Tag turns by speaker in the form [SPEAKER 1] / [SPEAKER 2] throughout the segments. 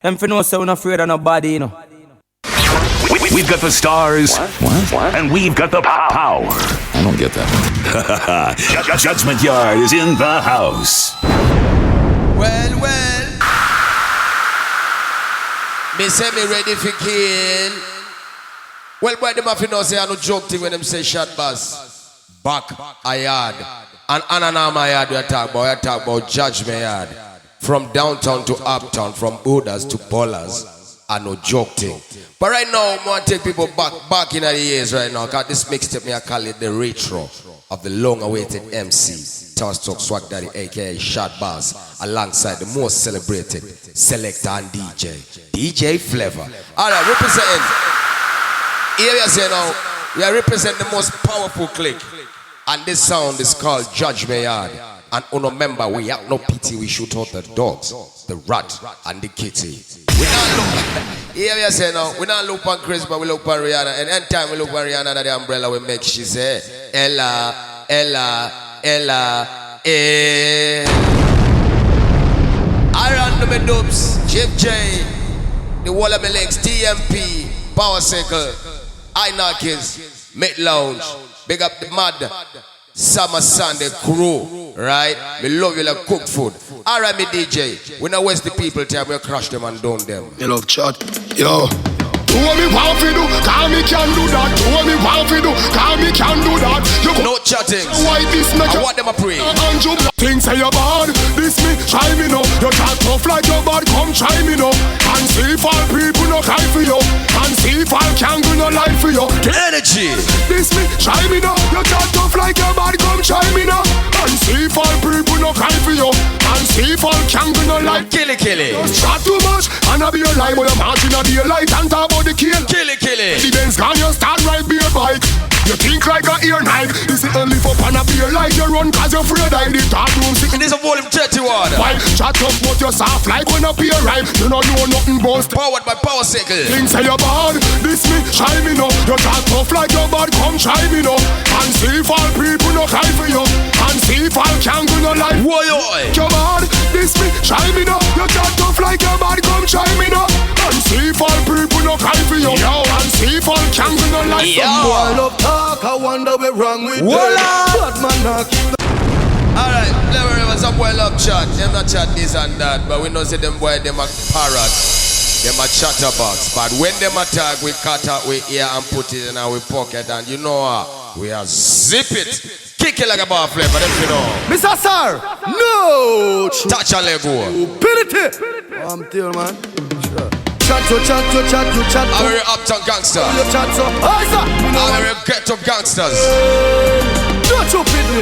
[SPEAKER 1] Them for no say we're not afraid of nobody, you know.
[SPEAKER 2] We've got the stars.
[SPEAKER 3] What?
[SPEAKER 2] And we've got the power.
[SPEAKER 3] I don't get that.
[SPEAKER 2] Judgment Yard is in the house.
[SPEAKER 4] Well. Me say me ready for kill. Well, boy, them have to know say I no joke thing when them say shot bus. Back a yard. And Ananama yard we talk about Judgement yard. From downtown to uptown, from Buddhas to Ballers. I no joke thing. But right now, I want to take people back in the years right now. Cause this mixtape me I call it the retro of the long-awaited MC. TawaStok Swag Daddy, aka Shot Bass, alongside the most celebrated selector and DJ FLAVA. Alright, representing. Here we say now, we are representing the most powerful clique. And this sound is called Judgement Yard. And uno member, we have no pity, we shoot out the dogs, the rat, and the kitty. We not look, here we say now, we not look on Chris, but we look on Rihanna. And anytime we look on Rihanna, that the umbrella we make, she say, Ella, eh. I run the dubs, Jeff J, the wall of my legs, TMP, Power Cycle, I Knockers, Mid Lounge, big up the mud. Summer Sunday crew, right? We love you like cook food. Alright, me DJ, we not waste the people time, we crush them and down them.
[SPEAKER 5] You love chat, yo. Do what me want to do, cause me can do that. Do what me want to do, cause me can do that. You
[SPEAKER 4] no chatting.
[SPEAKER 5] Why this make
[SPEAKER 4] I want them a pray.
[SPEAKER 5] And you things say you're bad. This me, try me no. You talk tough like you're bad, come try me no. And see if all people no cry for you. And see if all can do no life for you.
[SPEAKER 4] Energy.
[SPEAKER 5] This me, try me no. You talk tough like you're bad, come try me no. And see if all people no cry for you. And see if all can do no life.
[SPEAKER 4] Kill it.
[SPEAKER 5] Just chat too much and I be a lie, but I'm marching a daylight and talk about the kill.
[SPEAKER 4] Kill it.
[SPEAKER 5] The Benz gone, you start ride beer bike. You think like a ear knife. This is only for pan a beer like you run cause you're afraid I the dark room sick.
[SPEAKER 4] This is a volume 31.
[SPEAKER 5] Why chat up but you soft like when a beer rhyme. You don't know nothing boast.
[SPEAKER 4] Powered by Power Cycle.
[SPEAKER 5] Things say you're bad. This me, try me no. You talk tough like you're bad, come try me no. And see if all people no cry for you. And see if all can do no life.
[SPEAKER 4] Why?
[SPEAKER 5] You're bad. This me, try me no. You talk tough like you're bad, come try me no. And see if all people no cry for you. And see if all can do no life.
[SPEAKER 6] Some boy love talk, I wonder what's wrong with them. Bad man not keep the...
[SPEAKER 4] Alright, never some boy love chat. Them not chat this and that, but we know say them boy them a parrot. Them a chatterbox. But when them attack, we cut out we ear and put it in our pocket, and you know we are zip it. Kick it like a bar flip, but you know.
[SPEAKER 6] Mr. Sir, no!
[SPEAKER 4] Touch a leg go.
[SPEAKER 6] Stupidity! I'm still man. Chat.
[SPEAKER 4] I'm very uptown gangster. I'm very ghetto gangsters.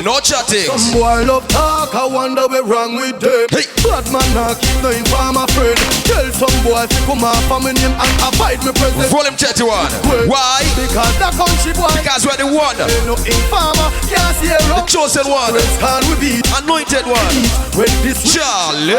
[SPEAKER 4] No chatting.
[SPEAKER 6] Some boy love talk, I wonder what's wrong with them.
[SPEAKER 4] Hey.
[SPEAKER 6] Bad man not keep no informer friend. Tell some boy to come off from my name and avoid me presence.
[SPEAKER 4] Volume 31. Why?
[SPEAKER 6] Because the country boy.
[SPEAKER 4] Because we're the one.
[SPEAKER 6] Ain't no informer, can't see a
[SPEAKER 4] The
[SPEAKER 6] rock.
[SPEAKER 4] chosen one.
[SPEAKER 6] Can we beat?
[SPEAKER 4] Anointed one.
[SPEAKER 6] When this
[SPEAKER 4] Charlie.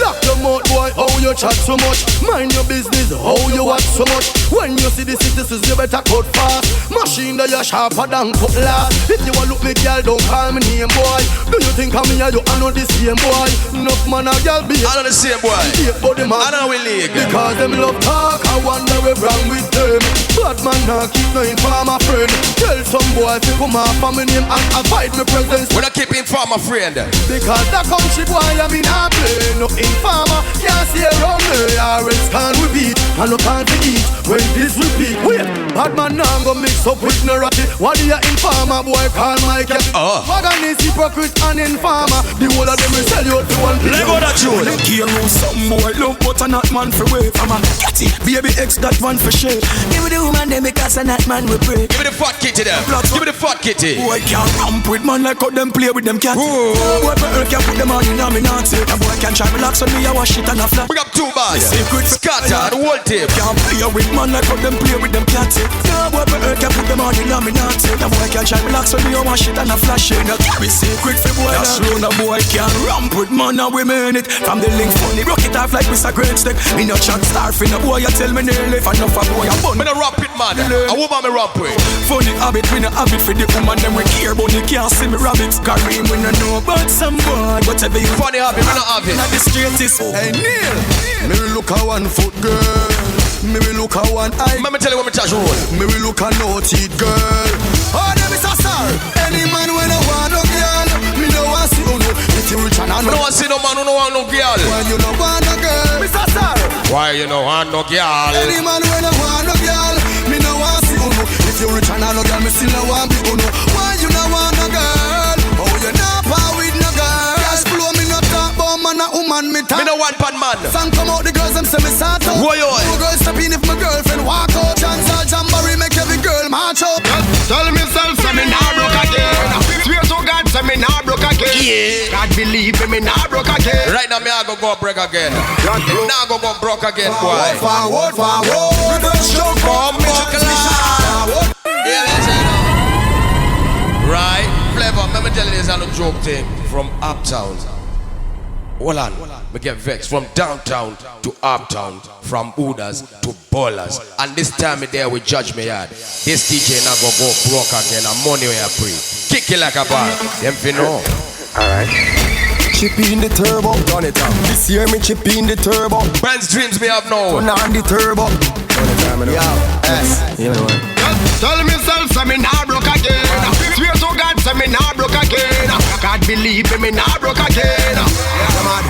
[SPEAKER 6] lock your mouth boy, how you chat so much. Mind your business, how you watch so much. When you see the citizens, you better cut fast. Machine that you're sharper than cutlass. If you want look me girl, don't call me name boy. Do you think I'm here, you are not the same boy. Enough man a girl be
[SPEAKER 4] I know the same boy. I know we league.
[SPEAKER 6] because them love talk, I wonder what's wrong with them. Bad man not keep no informer friend. Tell some boy to come off from my name and avoid my presence.
[SPEAKER 4] We're not keeping informer friend.
[SPEAKER 6] Because the country boy I mean I play. No informer can't see around me. Or else can't we beat and no can't we eat. When this repeat, wait, bad man now go mix up with no ratty. What do you informer boy call my cat? Wagon is hypocrite and informer. The whole of them will sell you to one.
[SPEAKER 4] Let go that tune.
[SPEAKER 5] Here know some boy love but a not man for way from a catty. Baby X that one for shit.
[SPEAKER 7] Give me the woman them because a not man we pray.
[SPEAKER 4] Give me the fat kitty there. Give me the fat kitty.
[SPEAKER 5] Boy can't ramp with man like how them play with them cat. Boy for earth can put them on in a me not say. A boy can try relax on me I wash it and a flat.
[SPEAKER 4] Bring up too bad.
[SPEAKER 5] Secret
[SPEAKER 4] Scatter the whole tape.
[SPEAKER 5] can't play with man like how them play with them cat. Boy for earth can put them on in a me not say. A boy can try relax on me I wash it and a flash it. Be secret for boy. That's true. No boy can ramp with man and we mean it. From the link funny rock it off like Mr. Great Stick. Me no chat star for no boy you tell me nearly. For enough a boy a bun.
[SPEAKER 4] Me no ramp it man. A woman me ramp with.
[SPEAKER 5] Funny habit, we no habit for the woman them we care but they can't see me rabbits. Kareem we no know about some boy. Whatever you
[SPEAKER 4] Funny habit, me no have it.
[SPEAKER 5] not the straightest.
[SPEAKER 6] Hey Neil, me look look a 1 foot girl. Me will look a 1 eye.
[SPEAKER 4] Let me tell you what me touch roll.
[SPEAKER 6] Me will look a no teeth girl. Oh, them is a star. Any man when I want no girl, me no want see no. If you rich and I
[SPEAKER 4] no want see no man who no want no girl.
[SPEAKER 6] When you no want no girl, Mr. Star.
[SPEAKER 4] Why you no want no girl?
[SPEAKER 6] Any man when I want no girl, me no want see no. If you rich and I no girl, me still no want be no. Why you no want no girl? Oh, you not power with no girl. Cash flow me no talk about man a woman me talk.
[SPEAKER 4] Me no want pan man.
[SPEAKER 6] Song come out the girls them say me start up.
[SPEAKER 4] Why you?
[SPEAKER 6] No girls stop in if my girlfriend walk out. Chance all jamboree make every girl march up.
[SPEAKER 8] Tell myself say me nah broke again. Swear to God say me nah broke again.
[SPEAKER 4] Yeah.
[SPEAKER 8] God believe me nah broke again.
[SPEAKER 4] Right now me I go break again. Now go broke again, boy.
[SPEAKER 6] Forward, forward. Reverse jump
[SPEAKER 4] Come me chocolate. Yeah, listen. Right, FLAVA. Let me tell you this a joke thing from uptown. Hold on, we get vexed from downtown to uptown, from Buddhas to ballers, and this time me there with Judgement yard. This DJ now go broke again, and money we are free. Kick it like a ball, them fi know.
[SPEAKER 8] Alright. Chippy in the turbo, done it up. This year me chippy in the turbo.
[SPEAKER 4] Man's dreams me have now.
[SPEAKER 8] Turn on the turbo. Tell myself say me nah broke again. Swear to God say me nah broke again. God believe me nah broke again.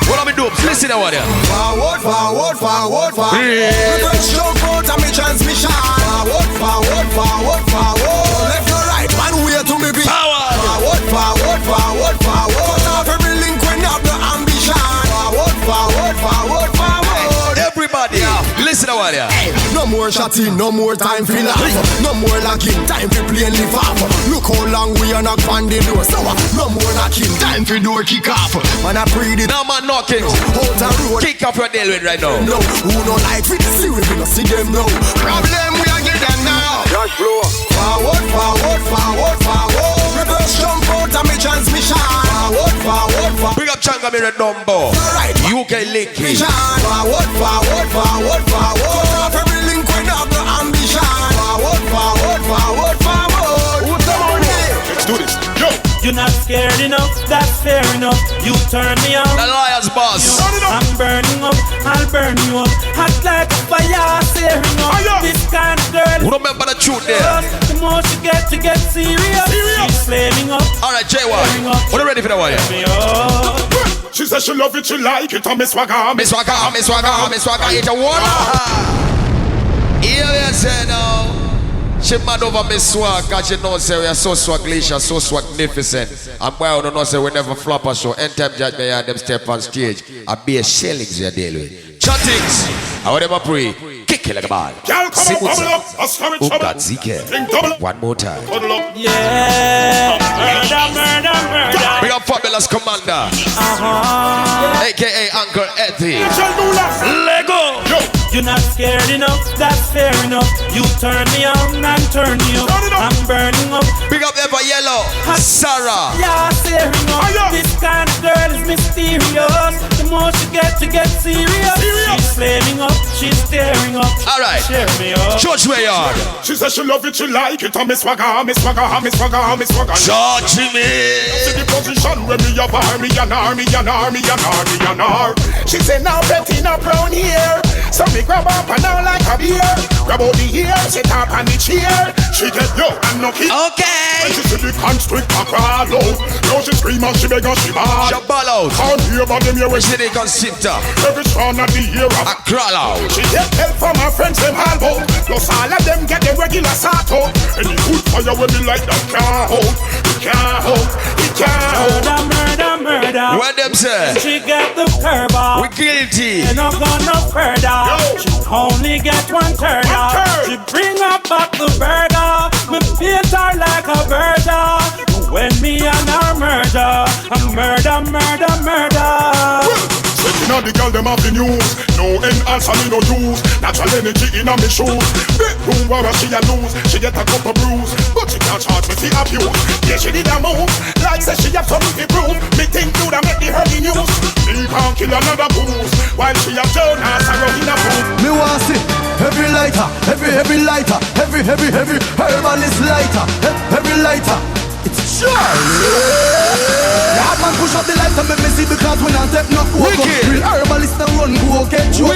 [SPEAKER 4] What are we doing? Listen to what here.
[SPEAKER 6] Forward, forward, forward, forward. Reverse jump out of me transmission. Forward, forward, forward, forward. Left or right, man way to me be. Forward, forward, forward, forward. Cut off every link when you have no ambition. Forward, forward, forward, forward.
[SPEAKER 4] Everybody, listen to what here.
[SPEAKER 6] No more shotting, no more time for life. No more locking, time for playing live off. Look how long we are not on the door. So no more knocking, time for door kick off. Man I pray it.
[SPEAKER 4] No man knocking.
[SPEAKER 6] Hold the road.
[SPEAKER 4] Kick off your deal with right now.
[SPEAKER 6] No, who no like we see we no see them now.
[SPEAKER 8] Problem we are get them now.
[SPEAKER 6] Dash flow. Forward, forward, forward, forward. Reverse jump out of me transmission. Forward, forward, forward.
[SPEAKER 4] Bring up Changa me red number.
[SPEAKER 6] Right.
[SPEAKER 4] UK Linky.
[SPEAKER 6] Forward, forward, forward, forward. Cut off every link when you have no ambition. Forward, forward, forward, forward. What's the money?
[SPEAKER 8] Let's do this. Yo.
[SPEAKER 9] You're not scared enough, that's fair enough. You turn me on.
[SPEAKER 4] The liar's boss.
[SPEAKER 9] I'm burning up, I'll burn you up. Hot like a fire, searing up. This kind of girl.
[SPEAKER 4] Who remember the truth there?
[SPEAKER 9] The more she get serious. She's flaming up.
[SPEAKER 4] Alright, J1. What are you ready for the one?
[SPEAKER 8] She says she love it, she like it. I'm Miss Swagger.
[SPEAKER 4] Miss Swagger, Miss Swagger, Miss Swagger. It's a one. Here we say now. She mad over Miss Swag, cause she know say we are so swaglicious, so swagnificent. And boy, I don't know say we never flop a show. Anytime Judgement yard them step on stage, I be a shellings you deal with. Chattings, I would ever pray. Kick it like a ball. Sing with who got ZK? One more time.
[SPEAKER 9] Yeah. Murder.
[SPEAKER 4] Big up Fabulous Commander. AKA Uncle Eddie. Lego.
[SPEAKER 9] You're not scared enough, that's fair enough. You turn me on and turn me up. I'm burning up.
[SPEAKER 4] Big up Ever Yellow. Sarah.
[SPEAKER 9] Yeah, tearing up. This kind of girl is mysterious. The more she get serious. She's flaming up, she's tearing up.
[SPEAKER 4] Alright.
[SPEAKER 9] Cheer me up.
[SPEAKER 4] Judgement yard.
[SPEAKER 8] She says she love it, she like it. I'm Miss Swagger, Miss Swagger, Miss Swagger, Miss Swagger.
[SPEAKER 4] Judgement.
[SPEAKER 8] See the position where me have army and army and army and army and army. She say now Betty not brown here. So me grab up and down like a beer. Grab out the ear, sit up on the chair. She get yo and knock it.
[SPEAKER 4] Okay.
[SPEAKER 8] When she see the constrictor crawl out. Now she scream and she beg and she ball.
[SPEAKER 4] She ball out.
[SPEAKER 8] Can't hear about them here when
[SPEAKER 4] She the constrictor.
[SPEAKER 8] every strong of the ear.
[SPEAKER 4] I crawl out.
[SPEAKER 8] She get help from her friends them all out. Plus all of them get the regular sort out. Any good fire when me like that can't hold. It can't hold. It can't hold.
[SPEAKER 9] Murder.
[SPEAKER 4] What them say?
[SPEAKER 9] She get the curb off.
[SPEAKER 4] We guilty.
[SPEAKER 9] And I'm gonna further. She only get one turn off. She bring up back the burger. Me paint her like a burger. When me and her murder, I'm murder.
[SPEAKER 8] Sitting on the girl them have the news. No enhance and me no use. Natural energy in a me shoes. Bedroom where she a lose. She get a couple bruise, but she can't charge me for abuse. Yeah, she did a move. Like say she have something to prove. Me think do that make the early news. Me can't kill another booze. While she a Jonas and running a fool.
[SPEAKER 6] Me want see every lighter, every lighter, every herbalist lighter, every lighter. It's Charlie. Hard man push up the lighter, make me see because we not take no coke. Real herbalist and run go get you.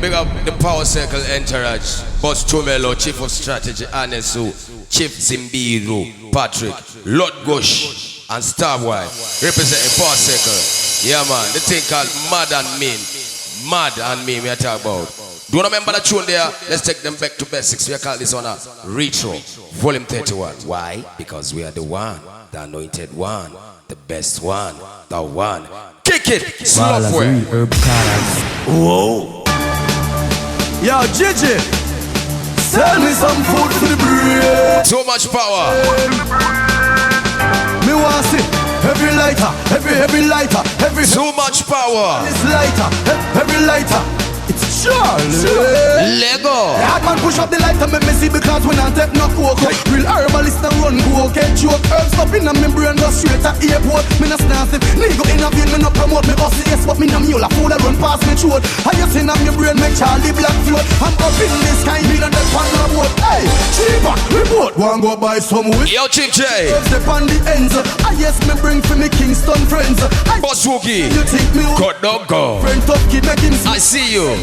[SPEAKER 4] big up the Power Circle entourage. Boss Chumelo, Chief of Strategy, Anesu, Chief Zimbiru, Patrick, Lord Gush, and Starboy, representing Power Circle. Yeah, man, the thing called Mad and Mean. Mad and Mean, we are talking about. Do you remember that tune there? Let's take them back to basics. We call this one a Retro, Volume 31. Why? Because we are the one, the anointed one, the best one, the one. Kick it, software.
[SPEAKER 6] Whoa. Yo, Gigi, sell me some food for the brain.
[SPEAKER 4] So much power.
[SPEAKER 6] Me want see every lighter, every lighter, every.
[SPEAKER 4] So much power.
[SPEAKER 6] It's lighter, every lighter. It's Charlie.
[SPEAKER 4] Lego.
[SPEAKER 6] Hard man push up the light and make me see because we not take no coke. Real herbalist and run go get joke. Herbs up in a membrane go straight to airport. Me no snazzy. Nigga in a vein me no promote me bossy. Yes but me no mule. A fool a run past me throat. I just in a me brain make Charlie black float. I'm up in the sky me on the pan of boat. Hey, cheaper report. One go buy some weed.
[SPEAKER 4] Yo Chief J.
[SPEAKER 6] Herbs up on the ends. I yes me bring for me Kingston friends.
[SPEAKER 4] Boss Wookie.
[SPEAKER 6] You think me
[SPEAKER 4] cut dog go.
[SPEAKER 6] Friend tough kid make him.
[SPEAKER 4] I see you.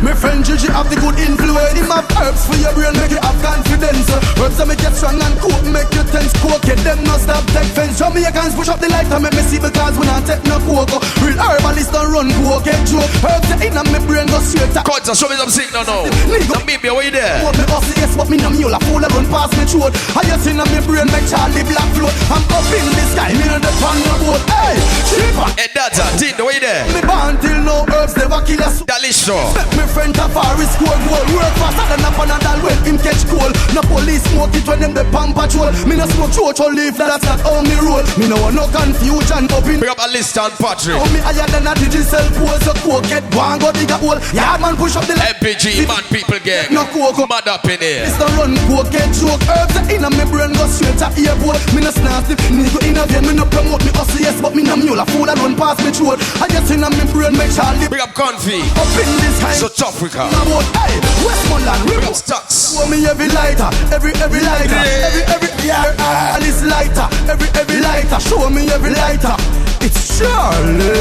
[SPEAKER 6] My friend Gigi have the good influence. Him have herbs for your brain, make you have confidence. Herbs that make you strong and cool, make you tense. Coke, get them no stop, take fence. Jamaicans push up the light and make me see because we not take no coke. Real herbalist don't run coke, get joke. Herbs that in my brain go straight to.
[SPEAKER 4] Cut, show me some signal now. Now baby, where you there?
[SPEAKER 6] Me bossy, yes, but me no mule. A fool a run past me throat. I just in my brain make Charlie black float. I'm up in the sky, me on the pan of boat. Hey, cheaper.
[SPEAKER 4] Hey, that's a team, where you there?
[SPEAKER 6] Me born till no herbs never kill us.
[SPEAKER 4] Dalisho.
[SPEAKER 6] Me friend Tavares score goal. Work faster than a panadol when him catch cold. No police smoke it when them the pump patrol. Me no smoke church or leaf, that's not how me roll. Me no want no confusion up in.
[SPEAKER 4] Pick up a list on Patrick.
[SPEAKER 6] Oh me higher than a digital pose. So coke get one go dig a hole. Yeah man push up the leg.
[SPEAKER 4] MPG, mad people gang.
[SPEAKER 6] No coke.
[SPEAKER 4] Mad up in here.
[SPEAKER 6] It's the run coke get choke. Herbs in a me brain go straight to airport. Me no snazzy. Nigga in a vein. Me no promote me hustle yes but me no mule. A fool a run past me throat. I just in a me brain make Charlie.
[SPEAKER 4] Pick up Confi.
[SPEAKER 6] Up in this high.
[SPEAKER 4] So tough we come.
[SPEAKER 6] Hey, Westmoreland, we
[SPEAKER 4] got stocks.
[SPEAKER 6] Show me every lighter, every lighter, every yeah, this lighter, every lighter. Show me every lighter. It's Charlie.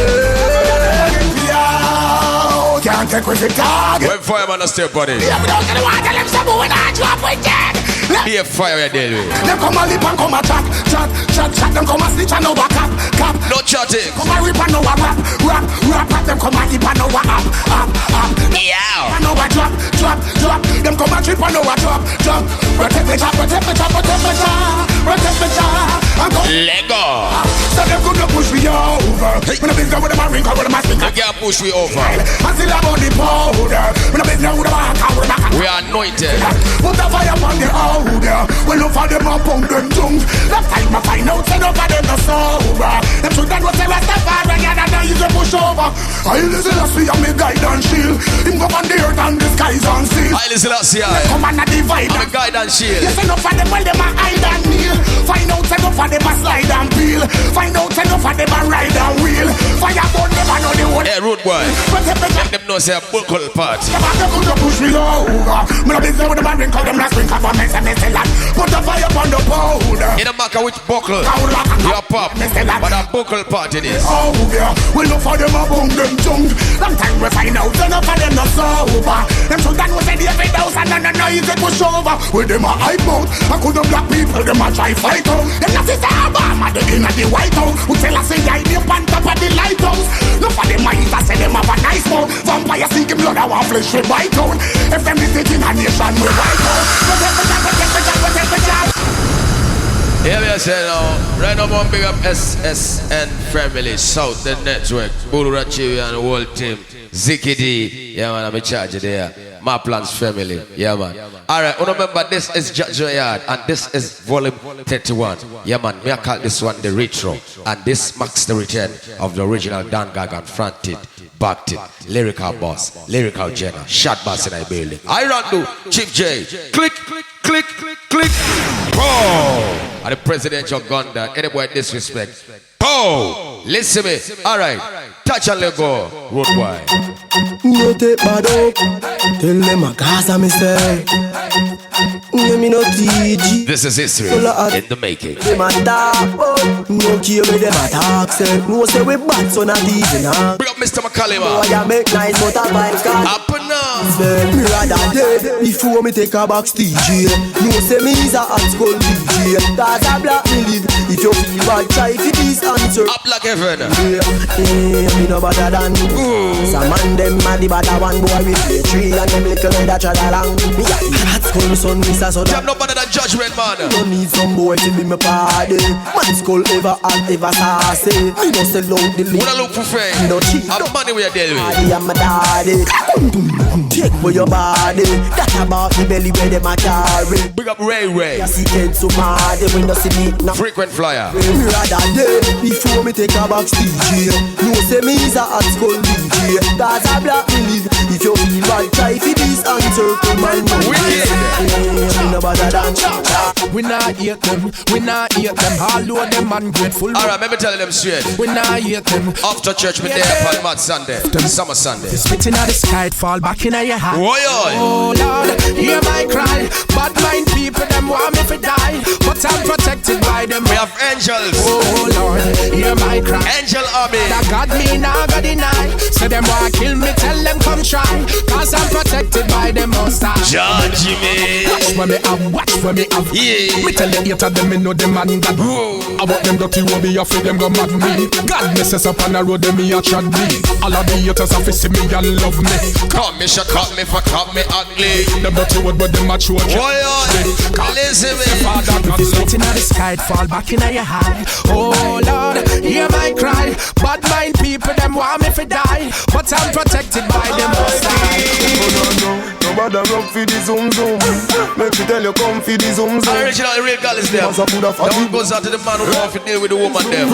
[SPEAKER 6] Yo, can't take with the dog.
[SPEAKER 4] When fireman a step buddy.
[SPEAKER 6] Yeah, we don't get the water. Them some when I drop with that.
[SPEAKER 4] Be a fire you deal with.
[SPEAKER 6] Them come a lip and come a chat. Them come a snitch and over cap.
[SPEAKER 4] No chatting.
[SPEAKER 6] Come a rip and over rap. Them come a hip and over up.
[SPEAKER 4] Yeah.
[SPEAKER 6] And over drop. Them come a trip and over drop. Protect me.
[SPEAKER 4] Lego.
[SPEAKER 6] So them could not push me over. When I business with them a ring, with them a sink.
[SPEAKER 4] They can't push me over.
[SPEAKER 6] Until I'm on the powder. When I business with them a cow, with them a.
[SPEAKER 4] We are anointed.
[SPEAKER 6] Put the fire on the powder. When you for them a pump them tongue. That time I find out, say no for them no sober. Them should not say what's the fire and you're not easy push over. I listen to see I'm a guide and shield. Him go on the earth and the skies on sea.
[SPEAKER 4] I listen to see
[SPEAKER 6] come on a divide.
[SPEAKER 4] I'm a guide and shield.
[SPEAKER 6] Yes, enough for them, well them a hide and kneel. Find out enough for them a slide and peel. Find out enough for them a ride and wheel. Fire burn them and know the one.
[SPEAKER 4] Hey, road boy. Let them know say a buckle party.
[SPEAKER 6] Them could not push me over. Me no business with them a wrinkle. Them not sprinkle for me say land. Put the fire on the powder.
[SPEAKER 4] In a matter which buckle you pop, but a buckle party this.
[SPEAKER 6] Oh yeah, we look for them a boom them junk. Long time we find out enough for them not sober. Them should done with the every house and no easy push over. With them a hype mouth, I could them black people them a try fight out. Them not sister Obama they in the White House. Who tell us say I be on top of the lighthouse. No for them a eat I say them have a nice mouth. Vampire seeking blood I want flesh with white out. If them is taking a nation with white out.
[SPEAKER 4] Here we are saying now, right now one big up SSN family, South the Network, Buru Rachivi and the whole team, Ziki D, yeah man, I'm in charge there, My Plans family, yeah man. Alright, remember this is Judgement and this is volume 31, yeah man, me I call this one the retro, and this marks the return of the original Dan Gagan fronted, backed it, lyrical boss, lyrical Jenna, shot boss in a building. I run to Chief J, click, oh! And the presidential gun that anybody disrespect. Oh! Listen me. Alright. Touch and let go. Road boy.
[SPEAKER 6] You take bad up. Tell them a Gaza me say.
[SPEAKER 7] Yeah, me no TG.
[SPEAKER 4] This is history in the making.
[SPEAKER 7] Them a talk, but no care where them a talk. Say, no say we bad, so not even huh?
[SPEAKER 4] Bring up Mr. McCallum.
[SPEAKER 7] Boy, I make nice, but I buy cars.
[SPEAKER 4] Up and down.
[SPEAKER 7] Me rather dead before me take a box TG. No say me is a hot school DJ. Cause I black me live. If you feel bad, try for this answer.
[SPEAKER 4] Up like heaven.
[SPEAKER 7] Me no better than some man them mad the better one boy with the tree and them little that trad along. Me a hot school son, me so that.
[SPEAKER 4] I'm no better than Judgement, man.
[SPEAKER 7] You need some boy to be my party. Man school ever and ever sassy. Me no sell out the league.
[SPEAKER 4] Wanna look for friends?
[SPEAKER 7] Me no cheat.
[SPEAKER 4] I'm money we are dealing with.
[SPEAKER 7] I am my daddy. Take for your body. That about the belly where them a carry.
[SPEAKER 4] Big up Ray Ray.
[SPEAKER 7] You see kids so mad when you see me now.
[SPEAKER 4] Frequent flyer.
[SPEAKER 7] Me rather dead before me take a box DJ. No say me is a hot school DJ. Cause I black me live. If you feel bad, try for this answer to my mind. Me no better than
[SPEAKER 5] we not hate them, we not hate them. All of them ungrateful.
[SPEAKER 4] Alright, let me tell them straight.
[SPEAKER 5] We not hate them.
[SPEAKER 4] After church, me there on Mad Sunday, Summer Sunday.
[SPEAKER 5] Spitting at the sky, it fall back in your hand.
[SPEAKER 4] Oh
[SPEAKER 5] Lord, hear my cry. Bad mind people, them want me to die, but I'm protected by them.
[SPEAKER 4] We have angels.
[SPEAKER 5] Oh Lord, hear my cry.
[SPEAKER 4] Angel army.
[SPEAKER 5] That God me now go deny. So them want kill me, tell them come try. Cause I'm protected by them most time.
[SPEAKER 4] Judgement.
[SPEAKER 5] Watch for me have, watch for me have.
[SPEAKER 4] Yeah.
[SPEAKER 5] Me tell them hater them, me know them man God. I want them dirty, will be afraid them go mad me. God messes up on the road, them me a trod me. All of the haters have to see me and love me.
[SPEAKER 4] Come me, shut up me, fuck up me ugly.
[SPEAKER 5] Them dirty word, but them a true.
[SPEAKER 4] Listen me.
[SPEAKER 5] If it's spitting at the sky, it fall back in your hand. Oh Lord, hear my cry. Bad mind people, them want me to die, but I'm protected by them most time.
[SPEAKER 6] Nobody run for the zoom zoom. Make me tell you come for the zoom zoom.
[SPEAKER 4] Original real girl is there. That one goes out to the man who want to deal with the woman there.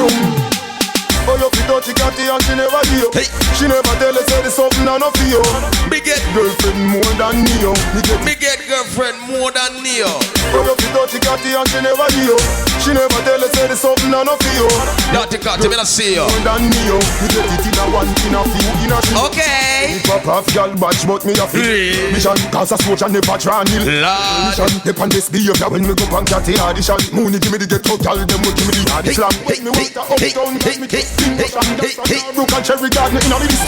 [SPEAKER 6] Oh, you fi touch the catty and she never hear.
[SPEAKER 4] Hey.
[SPEAKER 6] She never tell us say there's something I no feel.
[SPEAKER 4] Me get
[SPEAKER 6] girlfriend more than Neo.
[SPEAKER 4] Me get girlfriend more than Neo.
[SPEAKER 6] Oh, you fi touch the catty and she never hear. She never tell us say there's something I no feel.
[SPEAKER 4] Not the cat, me not see you.
[SPEAKER 6] More than Neo. Me get it in a one, in a few, in a few.
[SPEAKER 4] Okay.
[SPEAKER 6] Me pop off girl badge, but me a fit. Mission cause a switch and never try nil. Mission depend this behavior when me go pan catty audition. Mooney give me the ghetto girl, them will give me the hard slam. When me want a uptown, me get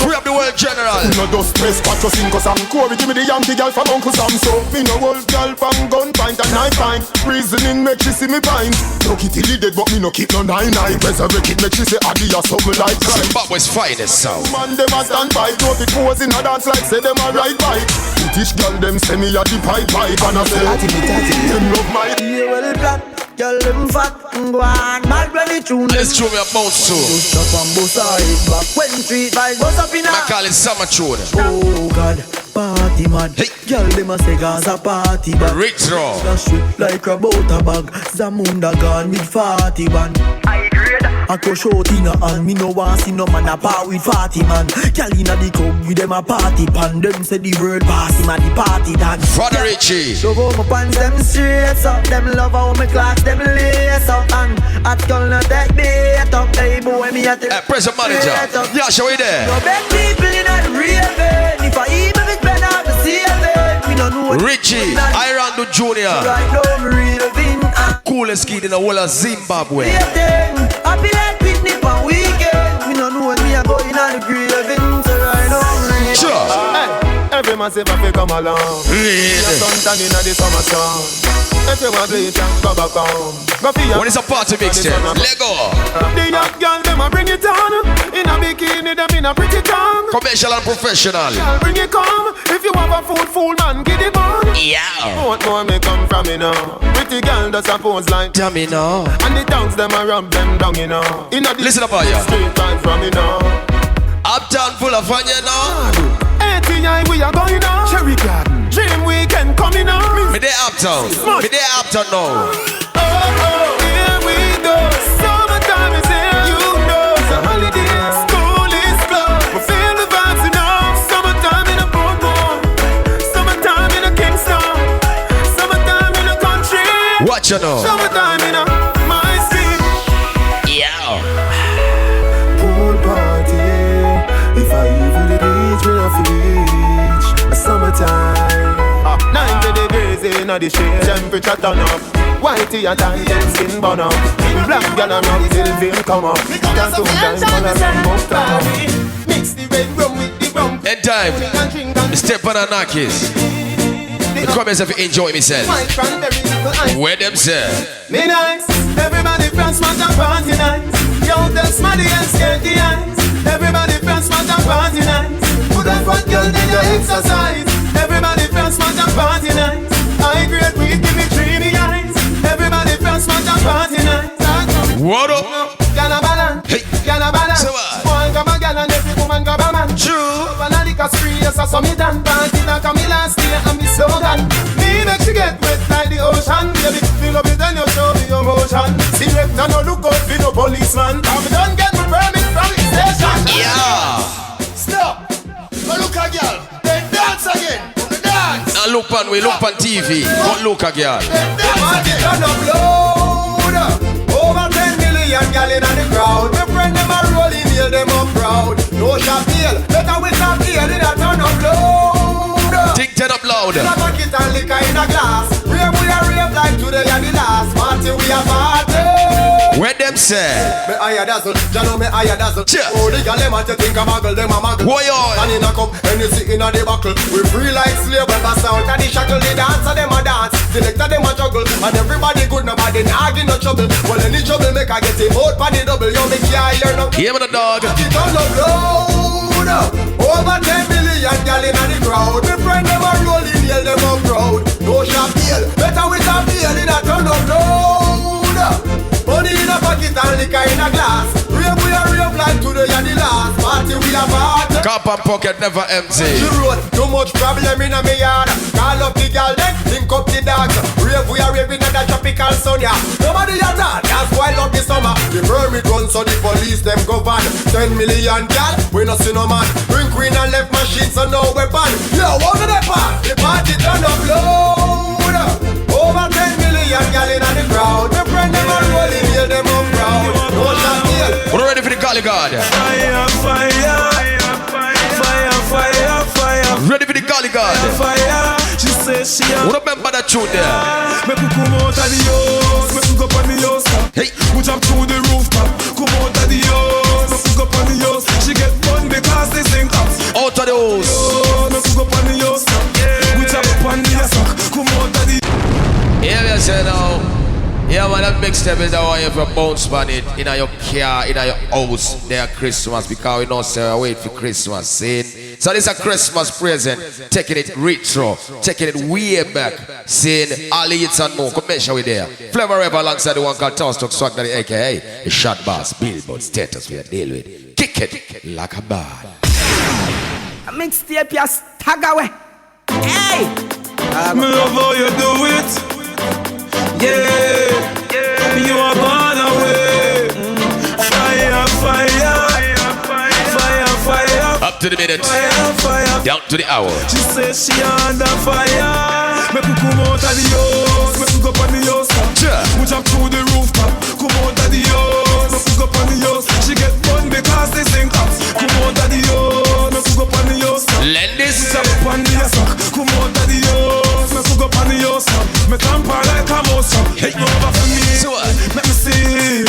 [SPEAKER 4] free up the world general.
[SPEAKER 6] No dust press, patch us in cause I'm Corey. Give me the Yankee girl from Uncle Sam. So me no old girl from gun pint and knife pint. Reasoning make she see me pint. No kitty dead but me no keep no 9-9. Resurrect it make she say Adi or something like that.
[SPEAKER 4] Zimbabwe's finest sound.
[SPEAKER 6] Man them a stand by. No fit pose in a dance like say them a ride bike. British girl them say me a the pipe. And I say them love my.
[SPEAKER 7] Yeah, well black. Girl, them fat, go on, mad when it tune.
[SPEAKER 4] Let's show me a bounce too.
[SPEAKER 7] Bust up and bust side back when street vibes bust up in a.
[SPEAKER 4] I call it summer tune.
[SPEAKER 7] Oh God, party mad.
[SPEAKER 4] Hey.
[SPEAKER 7] Girl, them a say Gaza party bag.
[SPEAKER 4] Retro.
[SPEAKER 7] Dash it like a butter bag. Zamunda gone with 41. I agree. I go short in a hand. Me no want see no man a part with 40 man. Girl inna the club with them a party pan. Them say the world pass him a the party dance.
[SPEAKER 4] Father Richie.
[SPEAKER 7] Shove out my pants, them straight up. Them love how me clocks, them lace up. And at girl not take bait up. Hey boy, me at the
[SPEAKER 4] present manager. Yeah, show you there.
[SPEAKER 7] No bad people in that raving. If I even it better have to see it. Me no know
[SPEAKER 4] Richie, Irando Junior.
[SPEAKER 7] Right now me raving.
[SPEAKER 4] Coolest kid in the whole of Zimbabwe.
[SPEAKER 7] Happy like picnic on weekend. Me no know when me a going on the raving. So right now me
[SPEAKER 4] sure.
[SPEAKER 6] Hey, every man say fi come along. Suntan inna the summer sun. If you want bleach, go back home.
[SPEAKER 4] When it's a party mixture, let go.
[SPEAKER 6] The young girl, them a bring it on. In a bikini, them in a pretty tongue.
[SPEAKER 4] Commercial and professional.
[SPEAKER 6] Girl, bring it come. If you have a fool man, get it on.
[SPEAKER 4] Yeah.
[SPEAKER 6] What more may come from me now? Pretty girl does a pose like
[SPEAKER 4] damn me now.
[SPEAKER 6] And the tongues them a rub them down, you know.
[SPEAKER 4] Listen up, ya.
[SPEAKER 6] Straight time from me now.
[SPEAKER 4] Uptown full of fun, you know.
[SPEAKER 6] 89 we are going on. Cherry Garden. Dream weekend coming on.
[SPEAKER 4] Me there uptown. Me there uptown now.
[SPEAKER 6] Oh, here we go. Summertime is here. You know it's a holiday. School is closed. We feel the vibes, you know. Summertime in a Portmore. Summertime in a Kingston. Summertime in a country.
[SPEAKER 4] Watch you know.
[SPEAKER 6] Summertime in a my city.
[SPEAKER 4] Yeah.
[SPEAKER 6] Pool party. If I even the beach, we have to reach. Summertime. 90 degrees in
[SPEAKER 10] inna the shade, temperature turn up. Whitey and tan, then skin burn up. Black gal and up till film come up. Can't do time, color rainbow turn up. Mix the red rum with the rum.
[SPEAKER 4] End time. Step on the knockers. The comments if you enjoy myself. Where them say?
[SPEAKER 10] Me nice, everybody from Smart and party nice. Yo, tell Smarty and Skanky eyes. Everybody from Smart and party nice. Put that fat girl in your exercise. Everybody from Smart and party nice. I great weed, give me dreamy eyes. Everybody from Smart and party nice.
[SPEAKER 4] What up?
[SPEAKER 10] Gala balance,
[SPEAKER 4] hey,
[SPEAKER 10] gala balance.
[SPEAKER 4] So what?
[SPEAKER 10] One grab a gal and every woman grab a man.
[SPEAKER 4] True.
[SPEAKER 10] When I lick a spree, yes I saw me done. Party like a me last year and me slogan. Me make you get wet like the ocean. Baby, fill up it and you show me your motion. Cigarette and no look out for no policeman. I'm done get my permit from the station.
[SPEAKER 4] Yeah.
[SPEAKER 6] Stop. Go look a girl. Then dance again. Dance.
[SPEAKER 4] Now look on, we look on TV. Go look again.
[SPEAKER 6] Then dance again.
[SPEAKER 10] Turn up loud. Over 10 million gal in the crowd. My friend them a rolling here, them up proud. No shot deal, better with a deal in a turn up loud.
[SPEAKER 4] Think turn up loud.
[SPEAKER 10] In a bucket and liquor in a glass. Rave we a rave like today and the last. Party we a party.
[SPEAKER 4] Where them say?
[SPEAKER 10] Me eye dazzle, Jano me eye dazzle.
[SPEAKER 4] Yeah.
[SPEAKER 10] Oh the gal them a think a muggle, them a muggle.
[SPEAKER 4] Why on?
[SPEAKER 10] And in a cup, Hennessy in a the buckle. We free like slave when pass out and the shackle. The dancer them a dance, selector them a juggle. And everybody good, nobody nah give no trouble. Well any trouble make I get him out for the double. Yo me can't hear no.
[SPEAKER 4] Hear me the dog.
[SPEAKER 10] It turn up loud. Over 10 million gal in the crowd. My friend them a rolling here, them up proud. No shot deal, better with a deal in a turn up loud. Money in a pocket and liquor in a glass. Rave we a rave like today and the last. Party we a party.
[SPEAKER 4] Cup and pocket never empty.
[SPEAKER 10] The road, too much problem in a me yard. Call up the gal then, link up the dogs. Rave we a rave in a tropical sun, yeah. Nobody a talk, that's why love the summer. The permit run so the police them go van. 10 million gal, we no see no man. Bring queen and left machine so no weapon. Yo, what do they pass? The party turn up loud. Over 10 million gal in the crowd. My friend them a rolling here, them up proud. No shot deal.
[SPEAKER 4] We're ready for the Gully God.
[SPEAKER 5] Fire, fire, fire, fire, fire.
[SPEAKER 4] Ready for the Gully God.
[SPEAKER 5] Fire. She says she a
[SPEAKER 4] Remember that tune there.
[SPEAKER 5] me could come out of the house, me could go on the house.
[SPEAKER 4] Hey.
[SPEAKER 5] We jump through the rooftop, come out of the house, me could go on the house. She get fun because they sing up.
[SPEAKER 4] Out of the house.
[SPEAKER 5] Oh, me could go on the house. We jump on the house, come out of the.
[SPEAKER 4] Yeah, we say now. Yeah, man, that big step is the one you have to bounce on it in your car, in your house, there Christmas, because we know say we wait for Christmas, see? So this is a Christmas present, taking it retro, taking it way back, seeing all the hits and more. Come measure with there. Flavor Rev alongside the one called TawaStok Swag Daddy, aka the Shot Boss, Billboard status we are dealing with. Kick it like a bad.
[SPEAKER 1] Mixtape ya stagger away. Hey!
[SPEAKER 5] Me love how you do it. Yeah, you are gone away. Fire, fire, fire, fire.
[SPEAKER 4] Up to the minute,
[SPEAKER 5] Fire, fire.
[SPEAKER 4] down to the hour.
[SPEAKER 5] She says she under fire. Me could come out of the house, me could go on the house. We jump through the rooftop, come out of the house, me could go on the house. She get fun because they sing up. Come out of the house, me could go on the house.
[SPEAKER 4] Lend this.
[SPEAKER 5] Jump on the house, come out of the house, me could go on the house. Me tamper like a mouse. Hey, over for me.
[SPEAKER 4] So what?
[SPEAKER 5] Let me see.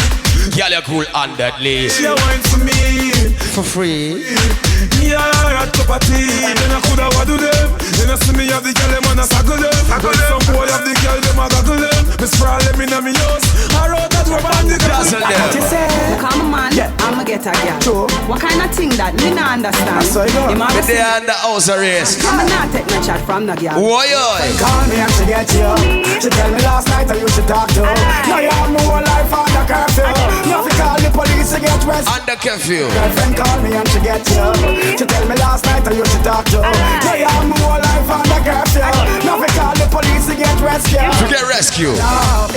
[SPEAKER 4] Y'all are cool on that list.
[SPEAKER 5] She a wine for me.
[SPEAKER 4] For free.
[SPEAKER 5] Me a hot cup of tea. Then I coulda what do them. Then I see me have the girl them and I saggle them. When some boy have the girl them a goggle them. Me sprawl them inna me house. I wrote that rub on the girl.
[SPEAKER 4] Dazzle them.
[SPEAKER 11] What you say? Come man, I'ma get a girl.
[SPEAKER 7] True.
[SPEAKER 11] What kind of thing that me not understand?
[SPEAKER 7] That's how you go.
[SPEAKER 11] Him a
[SPEAKER 4] They are in the house arrest.
[SPEAKER 11] I'ma not take no chat from the girl.
[SPEAKER 4] Why?
[SPEAKER 7] Call me and she get you. She tell me last night that you should talk to. Now you have more life under curfew. You have to call the police to get rest.
[SPEAKER 4] Under curfew.
[SPEAKER 7] Girlfriend call me and she get you. She tell me last night that you should talk to. Now you have more life under curfew. You have to call the police to get rescue.
[SPEAKER 4] To get rescue.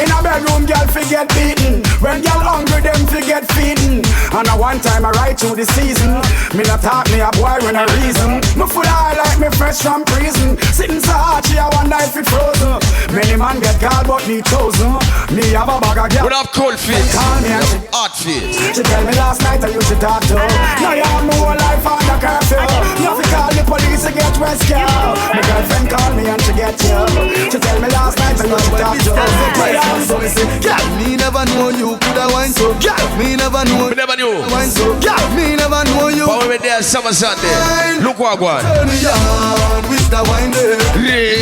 [SPEAKER 7] In a bedroom, girl forget beaten. When girl hungry, them forget feeding. And a one time I ride through the season. Me not talk me a boy when I reason. Me full eye like me fresh from prison. Sitting so hard, she a wonder if it frozen. Many man get called but me chosen. Me have a bag of girl.
[SPEAKER 4] We have cold feet.
[SPEAKER 7] Call me and she
[SPEAKER 4] Hot feet.
[SPEAKER 7] She tell me last night that you should talk to. Now you have more life under curfew. You have to call the police to get rescue. My girlfriend call me and she get you. She tell me last night
[SPEAKER 4] girl, Summer Sunday. Look what one.
[SPEAKER 6] Turn me on with the wine day.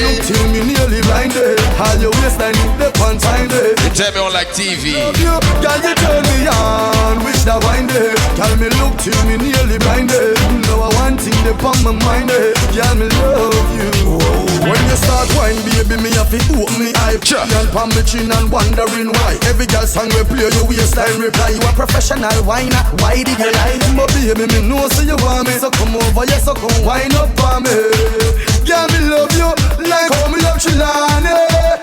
[SPEAKER 6] Look till me nearly blinded. All your waistline in the pant time day.
[SPEAKER 4] You tell me on like TV.
[SPEAKER 6] Girl, you turn me on with the wine day. Girl, me look till me nearly blinded. Now I want thing they pump my mind day. Girl, me love you. When you start wine, baby, me have to open me eye. And palm me chin and wondering why. Every girl song we play, your waistline reply. You a professional whiner, why did you lie? But baby, me know so you want me. So come over, yes, so come wine up for me. Girl, me love you like how me love Chilane.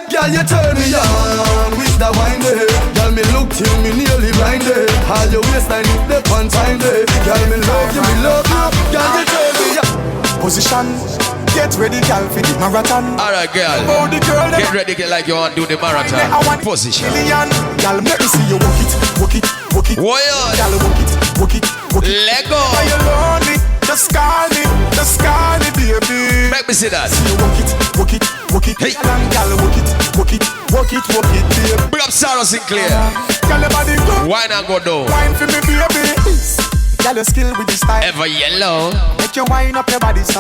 [SPEAKER 6] Girl, you turn me on with the wine day. Girl, me look till me nearly blinded. All your waistline in the pant time day. Girl, me love you, me love you. Girl, you turn me on. Position. Get ready, girl, for the marathon.
[SPEAKER 4] Alright, girl.
[SPEAKER 6] Oh, the girl
[SPEAKER 4] get ready, get like you want to do the marathon.
[SPEAKER 6] I want
[SPEAKER 4] position.
[SPEAKER 6] Girl, let me see you walk it, walk it, walk it.
[SPEAKER 4] Warrior.
[SPEAKER 6] Girl, walk it, walk it, walk it.
[SPEAKER 4] Let go.
[SPEAKER 6] Are you lonely? Just call me, baby.
[SPEAKER 4] Make me see that.
[SPEAKER 6] See you walk it, walk it, walk it.
[SPEAKER 4] Hey.
[SPEAKER 6] Girl, walk it, walk it, walk it, walk it, baby.
[SPEAKER 4] Bring up Sarah Sinclair.
[SPEAKER 6] Girl, your body go.
[SPEAKER 4] Wine and go down.
[SPEAKER 6] Wine for me, baby. Girl, your skill with the style.
[SPEAKER 4] Ever yellow.
[SPEAKER 6] Make you wine up your body, so.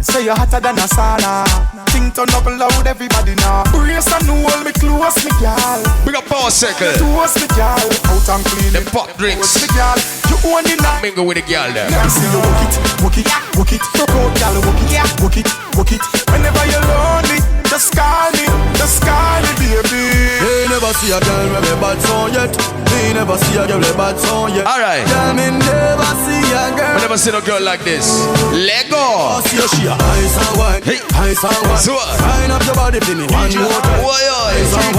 [SPEAKER 6] Say you're hotter than a sauna. Think turn up loud, everybody now. Brace and hold me close, me girl.
[SPEAKER 4] Bring up Power Circle.
[SPEAKER 6] Toast me girl. Out and clean.
[SPEAKER 4] The pop drinks.
[SPEAKER 6] Me girl. You own the night.
[SPEAKER 4] Mingle with the girl there.
[SPEAKER 6] Girl, see you walk it, walk it, walk it. Fuck out, girl, walk it, walk it, walk it. Whenever you're lonely, just call me, baby. Hey, never see a girl with a bad song yet. Me never see a girl with a bad song yet.
[SPEAKER 4] Alright.
[SPEAKER 6] Girl, me never see a girl.
[SPEAKER 4] I never seen a girl like this. Let go.
[SPEAKER 6] Oh, see she a ice and wine,
[SPEAKER 4] hey.
[SPEAKER 6] Ice and wine.
[SPEAKER 4] So
[SPEAKER 6] wind up your body for me one more time. Ice and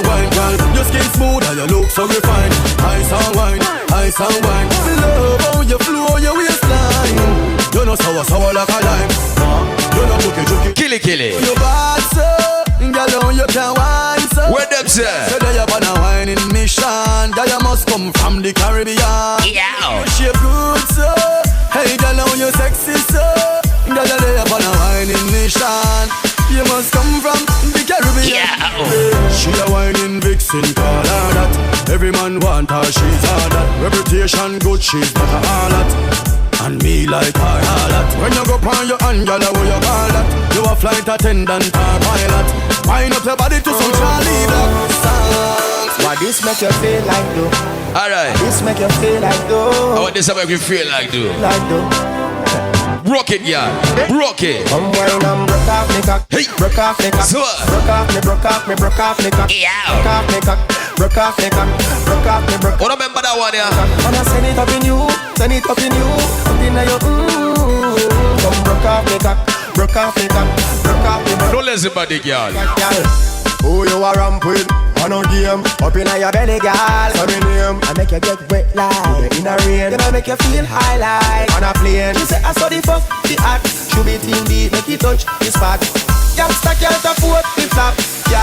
[SPEAKER 6] wine, girl. Your skin smooth and your look so refined. Ice and wine, ice and wine. Me love how you flow your waistline. You know sour like a lime. You know juky.
[SPEAKER 4] Killy.
[SPEAKER 6] You bad so, girl, you can wine so.
[SPEAKER 4] Where them say?
[SPEAKER 6] So they up on a whining mission. Girl, you must come from the Caribbean.
[SPEAKER 4] Yeah.
[SPEAKER 6] She good so. Hey, girl, you sexy so. Girl, you up on a whining mission. You must come from the Caribbean.
[SPEAKER 4] Yeah.
[SPEAKER 6] She a whining vixen, call her that. Every man want her, she's all that. Reputation good, she's not a harlot. And me like her harlot. When you go on your hand, girl, who you call that? You a flight attendant or pilot. Wind up your body to some Charlie Black songs. Why this make you feel like though?
[SPEAKER 4] Alright.
[SPEAKER 6] This make you feel like though.
[SPEAKER 4] Oh, this make you feel like though.
[SPEAKER 6] Like though.
[SPEAKER 4] Broke it, yeah. Broke it.
[SPEAKER 6] Come wine and broke off me cock.
[SPEAKER 4] Hey.
[SPEAKER 6] Broke off me cock.
[SPEAKER 4] So
[SPEAKER 6] broke off me cock.
[SPEAKER 4] Yeah.
[SPEAKER 6] Broke off me cock. Broke off me cock. Broke off me broke.
[SPEAKER 4] Oh, remember that one, yeah.
[SPEAKER 6] Wanna send it up in you. Send it up in you. Up in your Come broke off me cock. Broke off me cock. Broke off me broke.
[SPEAKER 4] Don't listen body, girl.
[SPEAKER 6] Who you are ramp with? On a game, up in your belly, girl. So me name, I make you get wet like in a rain. Then I make you feel high like on a plane. You say I saw the fuck, the act. Should be team beat, make you touch the spot. Gangsta can't afford the flap.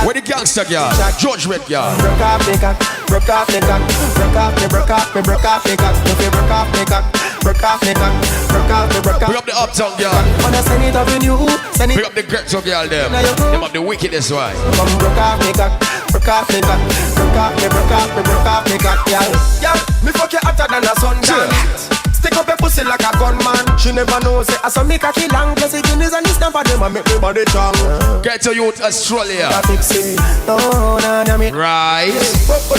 [SPEAKER 4] Where the gangsta girl? Judgement girl.
[SPEAKER 6] Broke off me cock, broke off me cock, broke off me, broke off me, broke off me cock. If you broke off me cock, broke off me cock, broke off me, broke off.
[SPEAKER 4] Bring up the uptown girl.
[SPEAKER 6] Wanna send it up in you, send it.
[SPEAKER 4] Bring up the ghetto girl them. Them have the wickedest one.
[SPEAKER 6] Come broke off me cock, broke off me cock, broke off me, broke off me, broke off me cock, girl. Yeah, me fuck you hotter than a sundown. Stick up your pussy like a gunman. She never knows it. I saw me cocky long. Plus it is and it's not for them. I make me body strong.
[SPEAKER 4] Get to youth Australia. Right.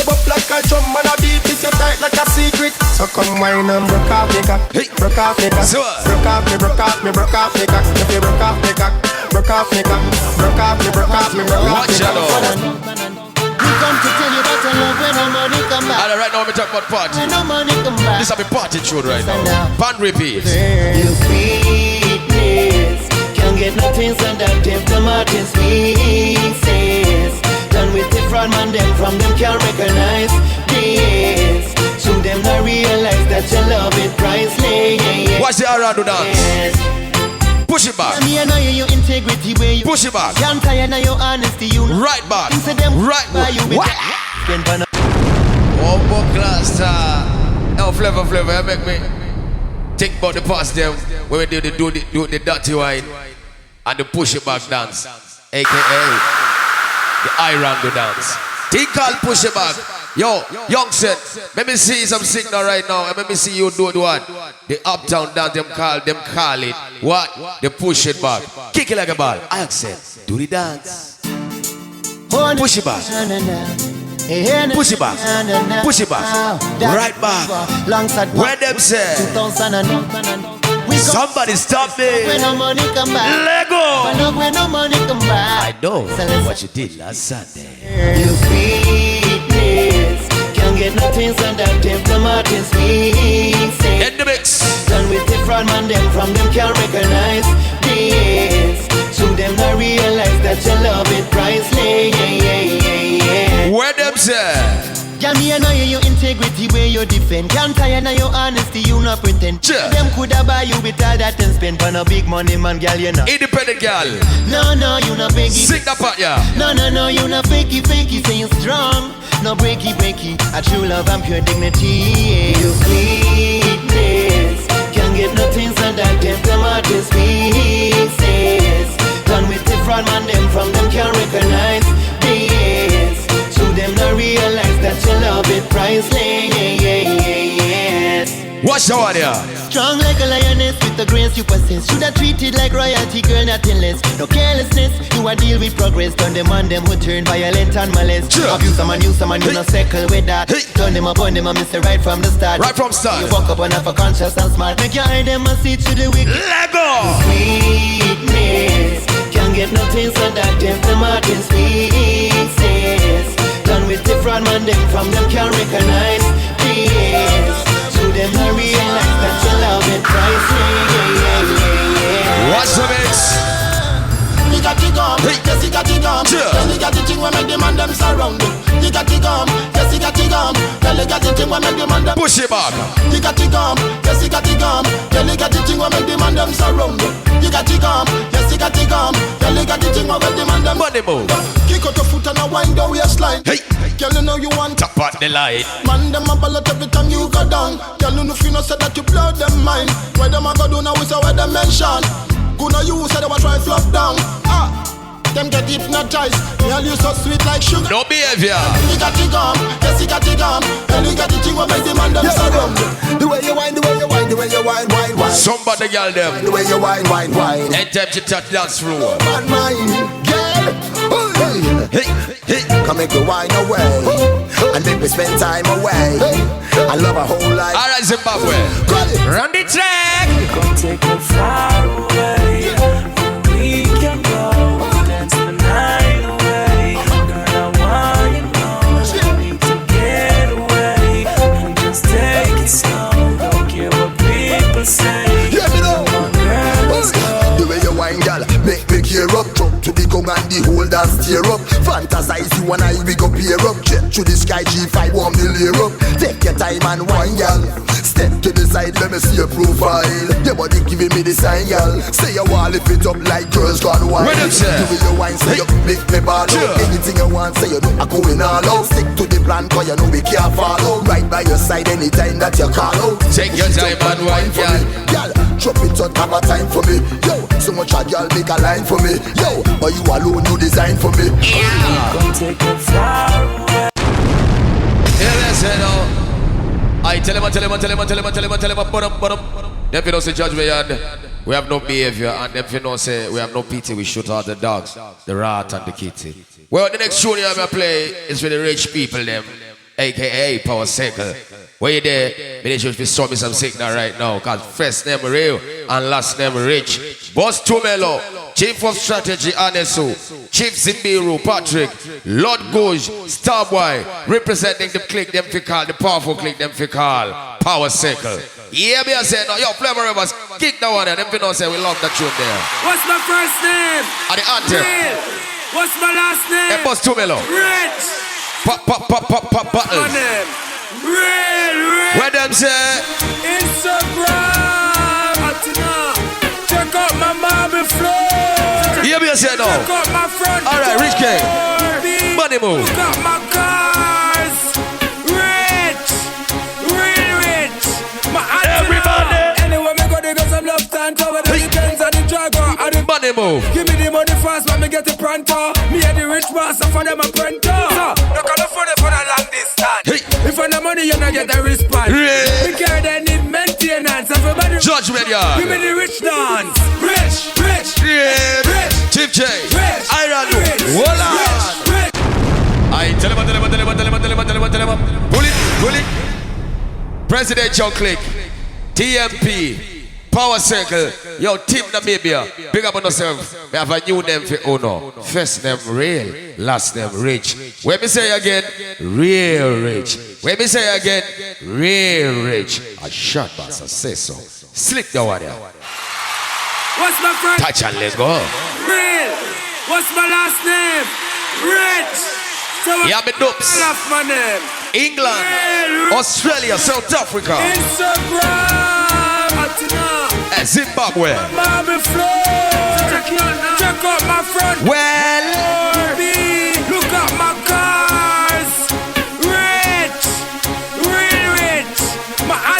[SPEAKER 6] Bop like a drum and a beat it you tight like a secret. So come wine and broke off me cock. Broke off me cock. Broke off me, broke off me, broke off me cock. If you broke off me cock, broke off me cock. Broke off me, broke off me, broke off me cock.
[SPEAKER 12] Come to tell you that I love when no money come back.
[SPEAKER 4] Alright, right now we talk about party.
[SPEAKER 12] When no money come back.
[SPEAKER 4] This is a party tune right now. Band repeat.
[SPEAKER 12] Your sweetness can't get nothing so that them tomatoes pieces. Done with the front man, them from them can't recognize this. Soon them not realize that your love is priceless.
[SPEAKER 4] Watch the Arado dance. Push it back. Push it back. Right back. Right back. Oh, book class star. Oh, FLAVA, you make me think about the past them when we do the dirty wine and the push it back dance, aka the Irango dance. Think called push it back. Yo, youngster, let me see some signal right now, and let me see you do what? The uptown dance, them call it. What? They push it back. Kick it like a ball. I accept. Do the dance. Push it back. Push it back. Push it back. Right back. Where them say? Somebody stop me. Let go. I know what you did last Sunday.
[SPEAKER 12] You sweetness can't get nothing so that them tomatoes sweet.
[SPEAKER 4] In the mix.
[SPEAKER 12] Done with the front man, them from them can't recognize this. To them I realize that your love is priceless.
[SPEAKER 4] Where them say?
[SPEAKER 12] Yeah, me and your integrity where you defend. Can't tire now your honesty, you not pretend. Them coulda buy you with all that and spend on a big money man, girl, you know.
[SPEAKER 4] Independent girl.
[SPEAKER 12] No, you not fake it.
[SPEAKER 4] Sing the part, yeah.
[SPEAKER 12] No, you not fake it, say you strong. No breaky, a true love and pure dignity. You sweetness can't get nothing so that them tomatoes sweet. Done with the front man, them from them can't recognize this. To them not realize that your love is priceless.
[SPEAKER 4] What's the one here?
[SPEAKER 12] Strong like a lioness with the grace you possess. Should have treated like royalty, girl, nothing less. No carelessness, you a deal with progress. Turn them on them who turn violent and molest. Abuse someone, use someone, you no circle with that. Turn them upon them, I miss it right from the start.
[SPEAKER 4] Right from start.
[SPEAKER 12] You walk up on for conscious and smart. Make your eye them and see to the wicked.
[SPEAKER 4] Let go.
[SPEAKER 12] Sweetness can't get nothing so that them tomatoes sweet. Done with the front man, them from them can't recognize this. To them I realize that your love is priceless.
[SPEAKER 4] What's the mix?
[SPEAKER 6] You got the gum, yes you got the gum. Then you got the thing where make the man them surround you. You got the gum, yes you got the gum. Then you got the thing where make the man them
[SPEAKER 4] push it back.
[SPEAKER 6] You got the gum, yes you got the gum. Then you got the thing where make the man them surround you. You got the gum, yes you got the gum. Then you got the thing where make the man them
[SPEAKER 4] money move.
[SPEAKER 6] Kick out your foot and a wind down waistline.
[SPEAKER 4] Hey,
[SPEAKER 6] girl you know you want
[SPEAKER 4] top at the light.
[SPEAKER 6] Man them a ballot every time you go down. Girl you know if you know say that you blow them mind. Where them a go do now is where them mention. Gonna you say they was try flop down. Them get hypnotized. Girl, you so sweet like sugar.
[SPEAKER 4] No behavior.
[SPEAKER 6] You got the gum, yes you got the gum. Girl, you got the thing what make the man them surround. The way you whine, the way you whine, the way you whine.
[SPEAKER 4] Somebody girl them.
[SPEAKER 6] The way you whine.
[SPEAKER 4] Anytime you touch dance floor.
[SPEAKER 6] Bad mind, girl. Hey, come make me whine away, and make me spend time away. I love a whole life.
[SPEAKER 4] Alright, Zimbabwe. Run the track.
[SPEAKER 13] Gonna take me far away. We can go dance the night away. Girl, I want you know we need to get away and just take it slow. Don't care what people say.
[SPEAKER 6] Yeah, me know.
[SPEAKER 13] Come on, girl, let's go.
[SPEAKER 6] The way you whine, girl, make me gear up. Jump to the gong and the whole dance tear up. Fantasize you and I, we go pair up. Jet to the sky, G5, 1 million up. Take your time and whine, girl. Step to the side, let me see your profile. Your body giving me the sign, girl. Say you want lift it up like girls gone wild.
[SPEAKER 4] When them say,
[SPEAKER 6] the way you whine, say you make me ball out. Anything you want, say you do, I going all out. Stick to the plan, cause you know we can't follow. Right by your side anytime that you call out.
[SPEAKER 4] Take your time and whine, girl.
[SPEAKER 6] Girl, drop it on, have a time for me. Yo, so much a girl make a line for me. Yo, but you alone, you design for me.
[SPEAKER 13] Yeah. Gonna take it far away.
[SPEAKER 4] Yeah, listen now. I tell him, bottom. Them you know say Judgement, we have no behavior, and them you know say we have no pity, we shoot out the dogs, the rat and the kitty. Well, the next tune I'm gonna play is for the rich people, them, aka TawaStok. Where you there? Me should be showing me some signal right now, cause first name real and last name rich. Boss Tumelo, Chief of Strategy Anesu, Chief Zimbiru, Patrick, Lord Gouge, Starboy, representing the clique them fi call, the powerful clique them fi call TawaStok. Yeah, me I say no, yo, Flavor Rivers, kick that one there, them fi know say we love that tune there.
[SPEAKER 1] What's my first name?
[SPEAKER 4] At the anthem.
[SPEAKER 1] Real. What's my last name?
[SPEAKER 4] Hey, Boss Tumelo.
[SPEAKER 1] Rich.
[SPEAKER 4] Pop, button.
[SPEAKER 1] My name. Real.
[SPEAKER 4] Where them say?
[SPEAKER 1] Instagram. Atina. Check out my mommy flow.
[SPEAKER 4] Yeah, me I say no.
[SPEAKER 1] Check out my front.
[SPEAKER 4] Alright, Rich King. Money move.
[SPEAKER 1] Look at my cars. Rich. Real rich. My Atina.
[SPEAKER 4] Everybody.
[SPEAKER 1] Anyway, me go there cause I'm love time. Over the Benz and the Jaguar and the
[SPEAKER 4] Money move.
[SPEAKER 1] Give me the money fast when me get the pronto. Me and the rich master for them a pronto. So, no call for the long distance.
[SPEAKER 4] Hey.
[SPEAKER 1] If I no money, you not get the response. We care they need maintenance. Everybody
[SPEAKER 4] Judgement, yeah.
[SPEAKER 1] give me the rich dance. Rich, rich,
[SPEAKER 4] Yeah.
[SPEAKER 1] rich.
[SPEAKER 4] Chief J.
[SPEAKER 1] Rich.
[SPEAKER 4] Iron.
[SPEAKER 1] Rich.
[SPEAKER 4] Voila.
[SPEAKER 1] Rich.
[SPEAKER 4] I tell him. Pull it. Presidential click. TMP. Power Circle. Yo, Team Namibia. Big up on yourself. We have a new name for Uno. First name real. Last name rich. When me say again, real rich. When me say again, real rich. A shot boss, I say so. Slick the one here.
[SPEAKER 1] What's my first?
[SPEAKER 4] Touch and let's go.
[SPEAKER 1] Real. What's my last name? Rich. So
[SPEAKER 4] Yeah, me dopes.
[SPEAKER 1] That's my name.
[SPEAKER 4] England,
[SPEAKER 1] Real.
[SPEAKER 4] Australia, South Africa,
[SPEAKER 1] Instagram.
[SPEAKER 4] Zimbabwe.
[SPEAKER 1] Mommy flow. Check out my front.
[SPEAKER 4] Well,
[SPEAKER 1] look at my cars. Rich. Real rich.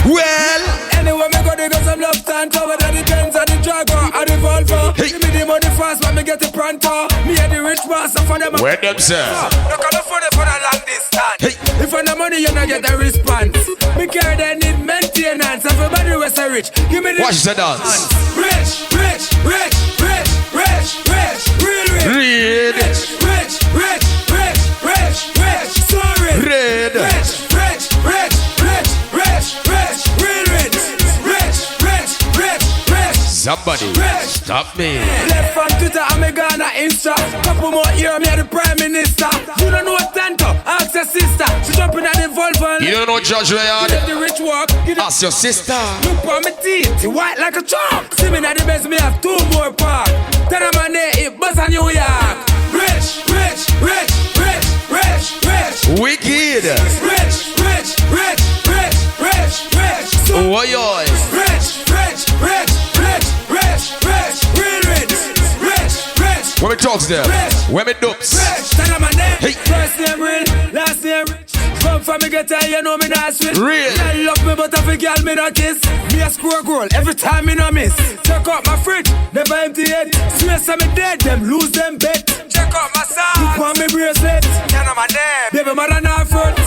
[SPEAKER 4] Well.
[SPEAKER 1] Anyway, me go there 'cause I'm left hand cover than the Benz and the Jaguar and the Volvo.
[SPEAKER 4] Hey.
[SPEAKER 1] Give me the money fast when me get the pronto. Me and the rich master for them.
[SPEAKER 4] Where them say?
[SPEAKER 1] No call for the long distance.
[SPEAKER 4] Hey.
[SPEAKER 1] If I no money, you not get a response. Me care they need maintenance. Everybody was a rich. Give me the
[SPEAKER 4] Watch the dance.
[SPEAKER 1] Rich, rich, rich, rich, rich, rich, real rich.
[SPEAKER 4] Red.
[SPEAKER 1] Rich, rich, rich, rich, rich, rich, so rich.
[SPEAKER 4] Red.
[SPEAKER 1] Rich, rich, rich, rich, rich, rich, real rich. Rich, rich, rich, rich.
[SPEAKER 4] Somebody stop me.
[SPEAKER 1] Left from Twitter, I'm a Ghana Insta. Couple more years, me the Prime Minister. You don't know what Tanto, ask your sister. She jumping at the Volvo.
[SPEAKER 4] You don't know Judgement.
[SPEAKER 1] Get the rich walk.
[SPEAKER 4] Ask your sister.
[SPEAKER 1] Look on my teeth, you white like a chalk. See me at the best, me have 2 more park. Tell them my name, it buzz on New York. Rich, rich, rich, rich, rich, rich.
[SPEAKER 4] Wicked.
[SPEAKER 1] Rich, rich, rich, rich, rich, rich. So
[SPEAKER 4] Oh, yo.
[SPEAKER 1] rich, rich, rich, rich, rich, rich, real rich. Rich, rich.
[SPEAKER 4] When we talks there. When we dopes.
[SPEAKER 1] Rich, tell them my name.
[SPEAKER 4] Hey.
[SPEAKER 1] First name real, last name rich. Come from me get there, you know me not switch.
[SPEAKER 4] Real.
[SPEAKER 1] I love me, but every girl me not kiss. Me a score goal every time me no miss. Check out my fridge, never empty it. Swear some me dead, them lose them bet. Check out my socks, look on me bracelet. You know my name, baby mother not front.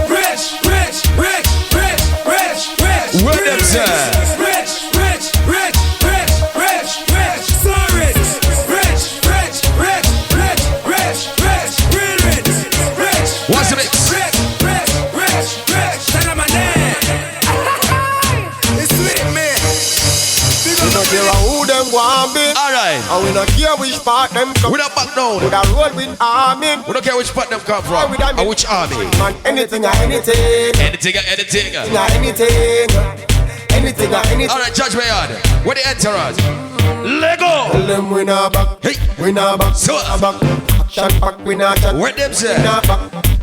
[SPEAKER 1] Rich, rich, rich, rich, rich, rich.
[SPEAKER 4] What them say?
[SPEAKER 1] Rich, rich, rich, rich, rich, rich. So rich, rich, rich, rich, rich, rich, rich, real rich. Rich.
[SPEAKER 4] What's the mix?
[SPEAKER 1] Rich, rich, rich, rich. Tell my name. It's sweet, man.
[SPEAKER 10] We don't care who them want be.
[SPEAKER 4] Alright.
[SPEAKER 10] And we don't care which part them come.
[SPEAKER 4] We don't back down.
[SPEAKER 10] We don't roll with army.
[SPEAKER 4] We don't care which part them come from. Or which army.
[SPEAKER 10] Man, anything or anything.
[SPEAKER 4] Anything.
[SPEAKER 10] Anything or anything. Anything or anything.
[SPEAKER 4] Alright, Judgement Yard. Where the entourage? Lego.
[SPEAKER 10] Tell them we not back.
[SPEAKER 4] Hey.
[SPEAKER 10] We not back.
[SPEAKER 4] So.
[SPEAKER 10] We not back. Action back. We not chat.
[SPEAKER 4] Where them say?
[SPEAKER 10] We not back.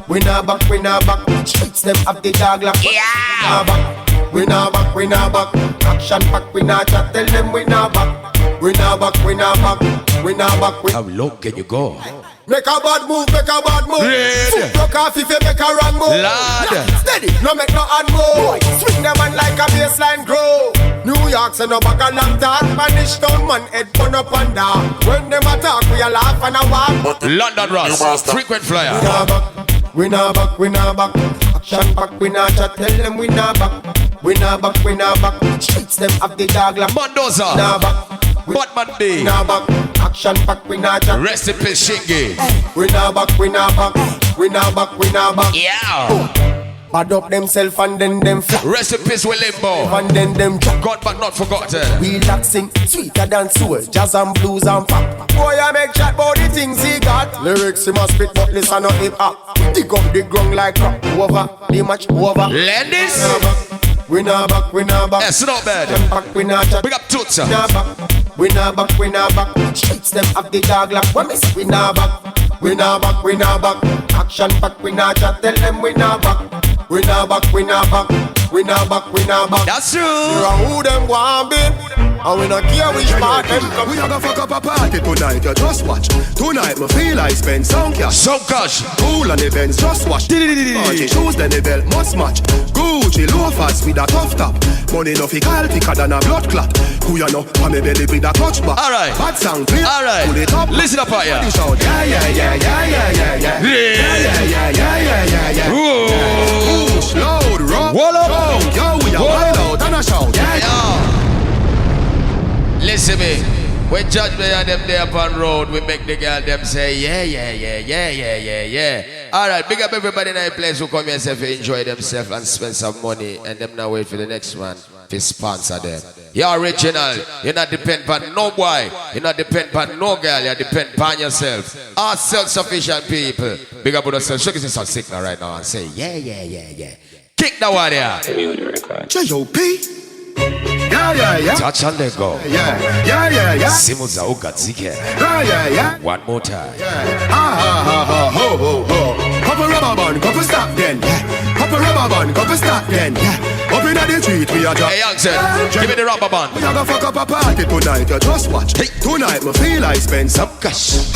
[SPEAKER 10] We not back. We not back. Streets them have the dog lock.
[SPEAKER 4] Yeah.
[SPEAKER 10] We not back. We not back. Action back. We not chat. Tell them we not back. We not back. We not back. We not back.
[SPEAKER 4] How low can you go?
[SPEAKER 10] Make a bad move, make a bad move.
[SPEAKER 4] Red.
[SPEAKER 10] Broke off if you make a wrong move.
[SPEAKER 4] Lad.
[SPEAKER 10] Steady, no make no hand move. Swing them on like a baseline grow. New York say no back a long talk. Spanish town man head pun up and down. When them attack we a laugh and a walk.
[SPEAKER 4] London Ross, frequent flyer.
[SPEAKER 10] We not back, we not back, we not back. Action back, we not chat. Tell them we not back. We not back, we not back. Streets them have the dog like
[SPEAKER 4] Mendoza.
[SPEAKER 10] We not back.
[SPEAKER 4] Batman B.
[SPEAKER 10] We not back. Action back, we not chat.
[SPEAKER 4] Rest in peace, Shingy.
[SPEAKER 10] We not back, we not back. We not back, we not back.
[SPEAKER 4] Yeah.
[SPEAKER 10] Bad up themself and then them flat.
[SPEAKER 4] Rest in peace, with Limbo.
[SPEAKER 10] And then them jack.
[SPEAKER 4] God but not forgotten.
[SPEAKER 10] Relaxing, sweeter than soul. Jazz and blues and pop. Boy, I make chat about the things he got. Lyrics he must spit, but listen not hip hop. Dig up the ground like rock. Over, the match over.
[SPEAKER 4] Lendis.
[SPEAKER 10] We not back, we not back.
[SPEAKER 4] Yes, not bad.
[SPEAKER 10] Back, we not chat.
[SPEAKER 4] Big up Tootsa.
[SPEAKER 10] We not back, we not back, we not back. Streets them have the dog lock. When we say we not back, we not back, we not back. Action back, we not chat. Tell them we not back. We not back, we not back. We not back, we not back.
[SPEAKER 4] That's true.
[SPEAKER 10] Who them want be? And we not care which part them come.
[SPEAKER 6] We are gonna fuck up a party tonight, you just watch. Tonight me feel I spend some cash.
[SPEAKER 4] Some cash.
[SPEAKER 6] Cool and events, just watch. Gucci shoes, then the belt must match. Gucci loafers with a tough top. Money no fi call thicker than a blood clot. Who you know, on me belly with a clutch back.
[SPEAKER 4] Alright.
[SPEAKER 6] Bad sound clear.
[SPEAKER 4] Alright.
[SPEAKER 6] Pull it up.
[SPEAKER 4] Listen up, yeah.
[SPEAKER 6] Yeah, yeah, yeah, yeah, yeah, yeah, yeah. Yeah, yeah, yeah, yeah, yeah, yeah. Push, load, rock, down. Yo, we are wild out and a shout. Yeah.
[SPEAKER 4] Listen me. When Judgement and them there upon road, we make the girl them say, yeah, yeah, yeah, yeah, yeah, yeah, yeah. Alright, big up everybody in the place who come here and enjoy themselves and spend some money, and them now wait for the next one to sponsor them. You're original. You're not depend on no boy. You're not depend on no girl. You depend on yourself. All self-sufficient people. Big up on yourself. Show yourself some signal right now and say, yeah, yeah, yeah, yeah. Kick the one here.
[SPEAKER 6] J.O.P. Yeah, yeah, yeah.
[SPEAKER 4] Touch and let go.
[SPEAKER 6] Yeah, yeah, yeah, yeah.
[SPEAKER 4] Simuza Ugazike.
[SPEAKER 6] Yeah, yeah, yeah.
[SPEAKER 4] One more time.
[SPEAKER 6] Ha, ha, ha, ha, ho, ho, ho. Couple rubber band, couple stop then. Couple rubber band, couple stop then. Up in the street, we are just.
[SPEAKER 4] Hey, young sir, give me the rubber band.
[SPEAKER 6] We are gonna fuck up a party tonight, you just watch. Hey. Tonight, me feel I spend some cash.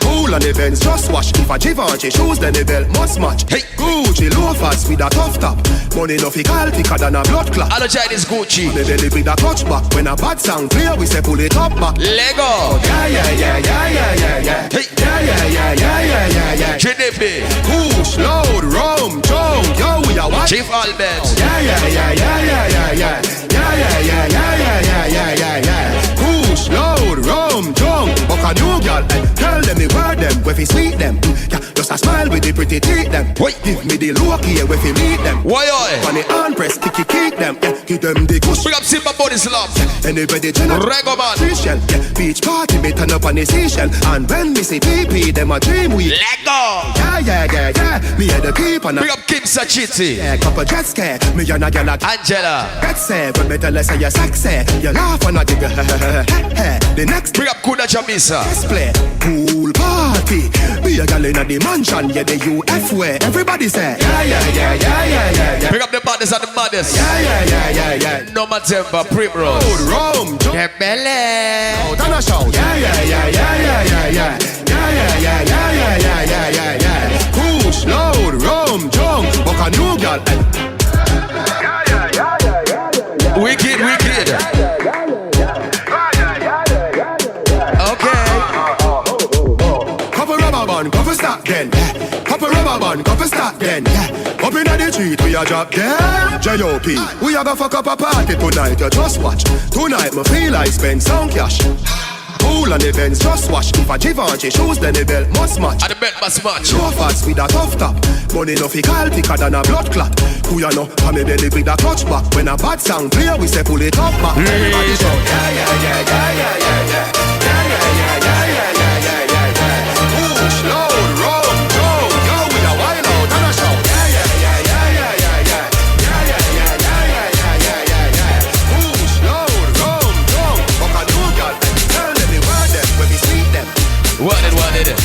[SPEAKER 6] Cool and events, just watch. If a Givenchy shoes, then the belt must match. Hey, Gucci loafers with a tough top. Money no fi call thicker than a blood clot.
[SPEAKER 4] I don't try this Gucci.
[SPEAKER 6] The belly with a clutch back. When a bad sound clear, we say pull it up back.
[SPEAKER 4] Lego.
[SPEAKER 6] Yeah, yeah, yeah, yeah, yeah, yeah, yeah.
[SPEAKER 4] Hey.
[SPEAKER 6] Yeah, yeah, yeah, yeah, yeah, yeah, yeah.
[SPEAKER 4] Trinity.
[SPEAKER 6] Push, load, rum, jump. Yo, we are what?
[SPEAKER 4] Chief Albert.
[SPEAKER 6] Yeah, yeah, yeah, yeah, yeah, yeah, yeah. Yeah, yeah, yeah, yeah, yeah, yeah, yeah, yeah, yeah. Push, load, rum, jump. Buck a new girl, tell them the word them, where fi sweet them. Yeah, just a smile with the pretty teeth them. Wait, give me the look here, where fi meet them.
[SPEAKER 4] Why, oi?
[SPEAKER 6] On the hand press, kick them. Yeah, give them the kush.
[SPEAKER 4] Bring up Simba Body Slap.
[SPEAKER 6] Anybody general
[SPEAKER 4] RAGGA man.
[SPEAKER 6] Seashell, yeah, beach party, me turn up on the seashell. And when me see PP, them a dream we.
[SPEAKER 4] Lego.
[SPEAKER 6] Yeah, yeah, yeah, yeah. Me had the keep and
[SPEAKER 4] bring up Kim Sachiti.
[SPEAKER 6] Yeah, couple jet scare. Me and a girl like
[SPEAKER 4] Angela.
[SPEAKER 6] Get sad, when me tell her say you're sexy. You laugh and I jiggle. The next
[SPEAKER 4] bring up Kuda Chamisa.
[SPEAKER 6] Display, pool party. Be a girl in the mansion, yeah, the UF way. Everybody say, yeah, yeah, yeah, yeah, yeah, yeah, yeah.
[SPEAKER 4] Bring up the baddest and the maddest.
[SPEAKER 6] Yeah, yeah, yeah, yeah, yeah.
[SPEAKER 4] No Matemba, Primrose.
[SPEAKER 6] Rum,
[SPEAKER 4] the belly.
[SPEAKER 6] Out and a shout. Yeah, yeah, yeah, yeah, yeah, yeah, yeah. Yeah, yeah, yeah, yeah, yeah, yeah, yeah, yeah, yeah. Push, load, rum, jump. Buck a new girl. Yeah, yeah, yeah, yeah, yeah, yeah.
[SPEAKER 4] Wicked, wicked. Okay.
[SPEAKER 6] Couple rubber band, couple stop then. Couple rubber band, couple stop then. Up in the street, we a drop then. J.O.P. We a go fuck up a party tonight, you just watch. Tonight, me feel I spend some cash. Cool and events, just watch. If a Givenchy shoes, then the belt must match.
[SPEAKER 4] And the belt must match.
[SPEAKER 6] Loafers with a tough top. Money no fi call thicker than a blood clot. Who you know, on me belly with a clutch back. When a bad sound clear, we say pull it up back. Everybody shout, yeah, yeah, yeah, yeah, yeah, yeah, yeah. Yeah, yeah, yeah, yeah, yeah, yeah, yeah, yeah, yeah. Push, load, roll, jump. Yo, we a wild out and a shout. Yeah, yeah, yeah, yeah, yeah, yeah, yeah. Yeah, yeah, yeah, yeah, yeah, yeah, yeah, yeah, yeah. Push, load, roll, jump. Buck a new girl, tell them the word them, when we sweet them.
[SPEAKER 4] What did it?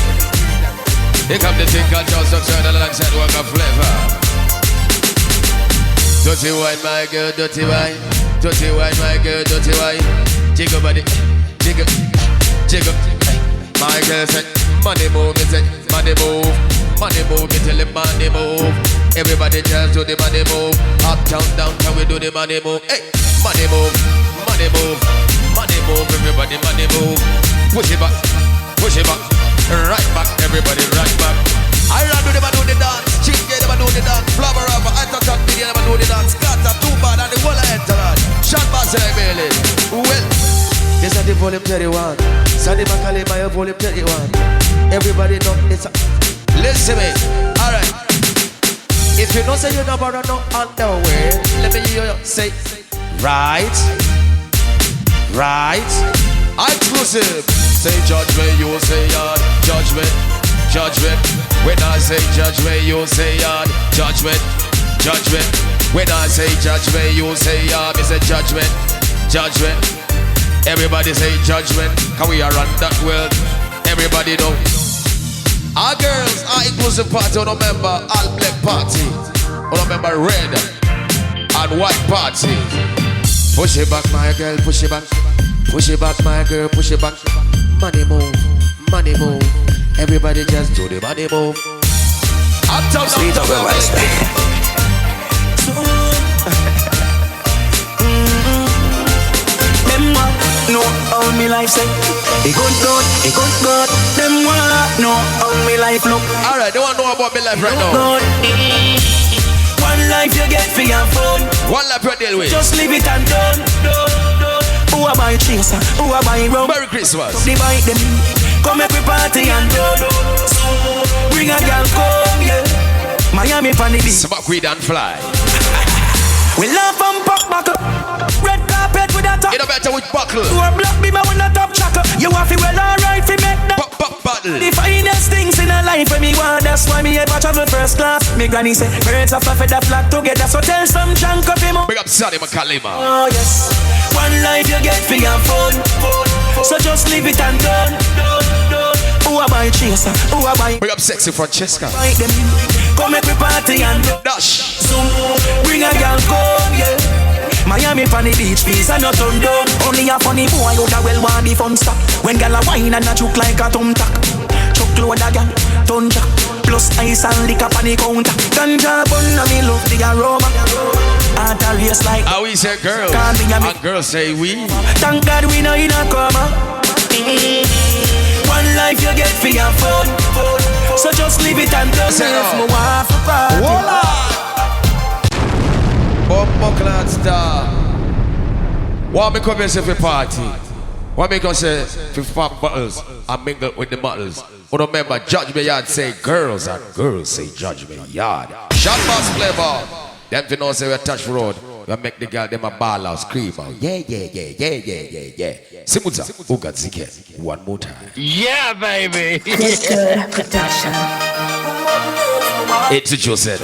[SPEAKER 4] Here come the thing called TawaStok alongside work of FLAVA. Dirty wine, my girl, dirty wine. Dirty wine, my girl, dirty wine. Jiggle body, jiggle, jiggle. My girl said, money move, me say, money move. Money move, me tell him money move. Everybody just do the money move. Uptown, downtown, we do the money move. Hey, money move, money move. Money move, everybody money move. Push it back, push it back. Right back, everybody right back. I run to them and do the dance. Chick get them and do the dance. Flower up, I touch up, video them and do the dance. Scatter, too bad, and the whole I enter on. Shot pass like Bailey. Well, this is the volume 31. Sandy Macaulay, my volume 31. Everybody know it's a... Listen me, alright. If you don't say you don't borrow no underwear, let me hear you say, right, right, exclusive. Say judgment, you say yard. Judgment, judgment. When I say judgment, you say yard. Judgment, judgment. When I say judgment, you say yard. Me say judgment, judgment. Everybody say judgment. Can we run that world? Everybody know. Our girls are inclusive party. On member all black party. On member red and white party. Push it back, my girl, push it back. Push it back, my girl, push it back. Money move, money move. Everybody just do the money move. Uptown,
[SPEAKER 7] Sweet up the West. Them want know how me life say. It good. Them want know how me life look.
[SPEAKER 4] Alright, they want to know about me life right now.
[SPEAKER 7] Good. One life you get for your phone.
[SPEAKER 4] One life you deal with.
[SPEAKER 7] Just leave it and done. Who a buy chaser? Who a buy rum?
[SPEAKER 4] Merry Christmas.
[SPEAKER 7] Divide them. Come every party and done. Bring a girl come, yeah. Miami funny beach.
[SPEAKER 4] Smoke weed and fly.
[SPEAKER 7] We laugh and pop buckle. Red carpet with a top.
[SPEAKER 4] You know better with buckle.
[SPEAKER 7] You a black me but with a top chuckle. You have to well alright fi make that.
[SPEAKER 4] Pop battle.
[SPEAKER 7] The finest things in a life when me want. That's why me ever travel first class. Me granny say birds of a feather flock together. So tell some chunk of him.
[SPEAKER 4] Big up Sonny McCallima.
[SPEAKER 7] Oh yes. One life you get for your phone. So just leave it and done. Who a buy chaser? Who a buy?
[SPEAKER 4] Big up Sexy Francesca.
[SPEAKER 7] Fight them. Come make we party and
[SPEAKER 4] dash.
[SPEAKER 7] So bring a girl come, yeah. Miami funny beach fees and not turn down. Only a funny boy would a well want the fun stop. When gal a wine and a choke like a thumb tack. Choke load a gal, ton jack. Plus ice and liquor on the counter. Ganja bun and me love the aroma. Heart a race like
[SPEAKER 4] how we say girls and girls say we.
[SPEAKER 7] Thank God we know in a coma. One life you get for your phone. So just leave it and don't say if my wife a party.
[SPEAKER 4] Buckland star. What me come here say for party? What me come say for pop bottles and mingle with the models? But remember, Judgement Yard say girls and girls say Judgement Yard. Shot boss flavor. Them to know say we touch road. We make the girl them a ball out, scream out. Yeah. Simuza, who got zike? One more time.
[SPEAKER 14] Yeah, baby.
[SPEAKER 11] Production.
[SPEAKER 4] It's Joseph,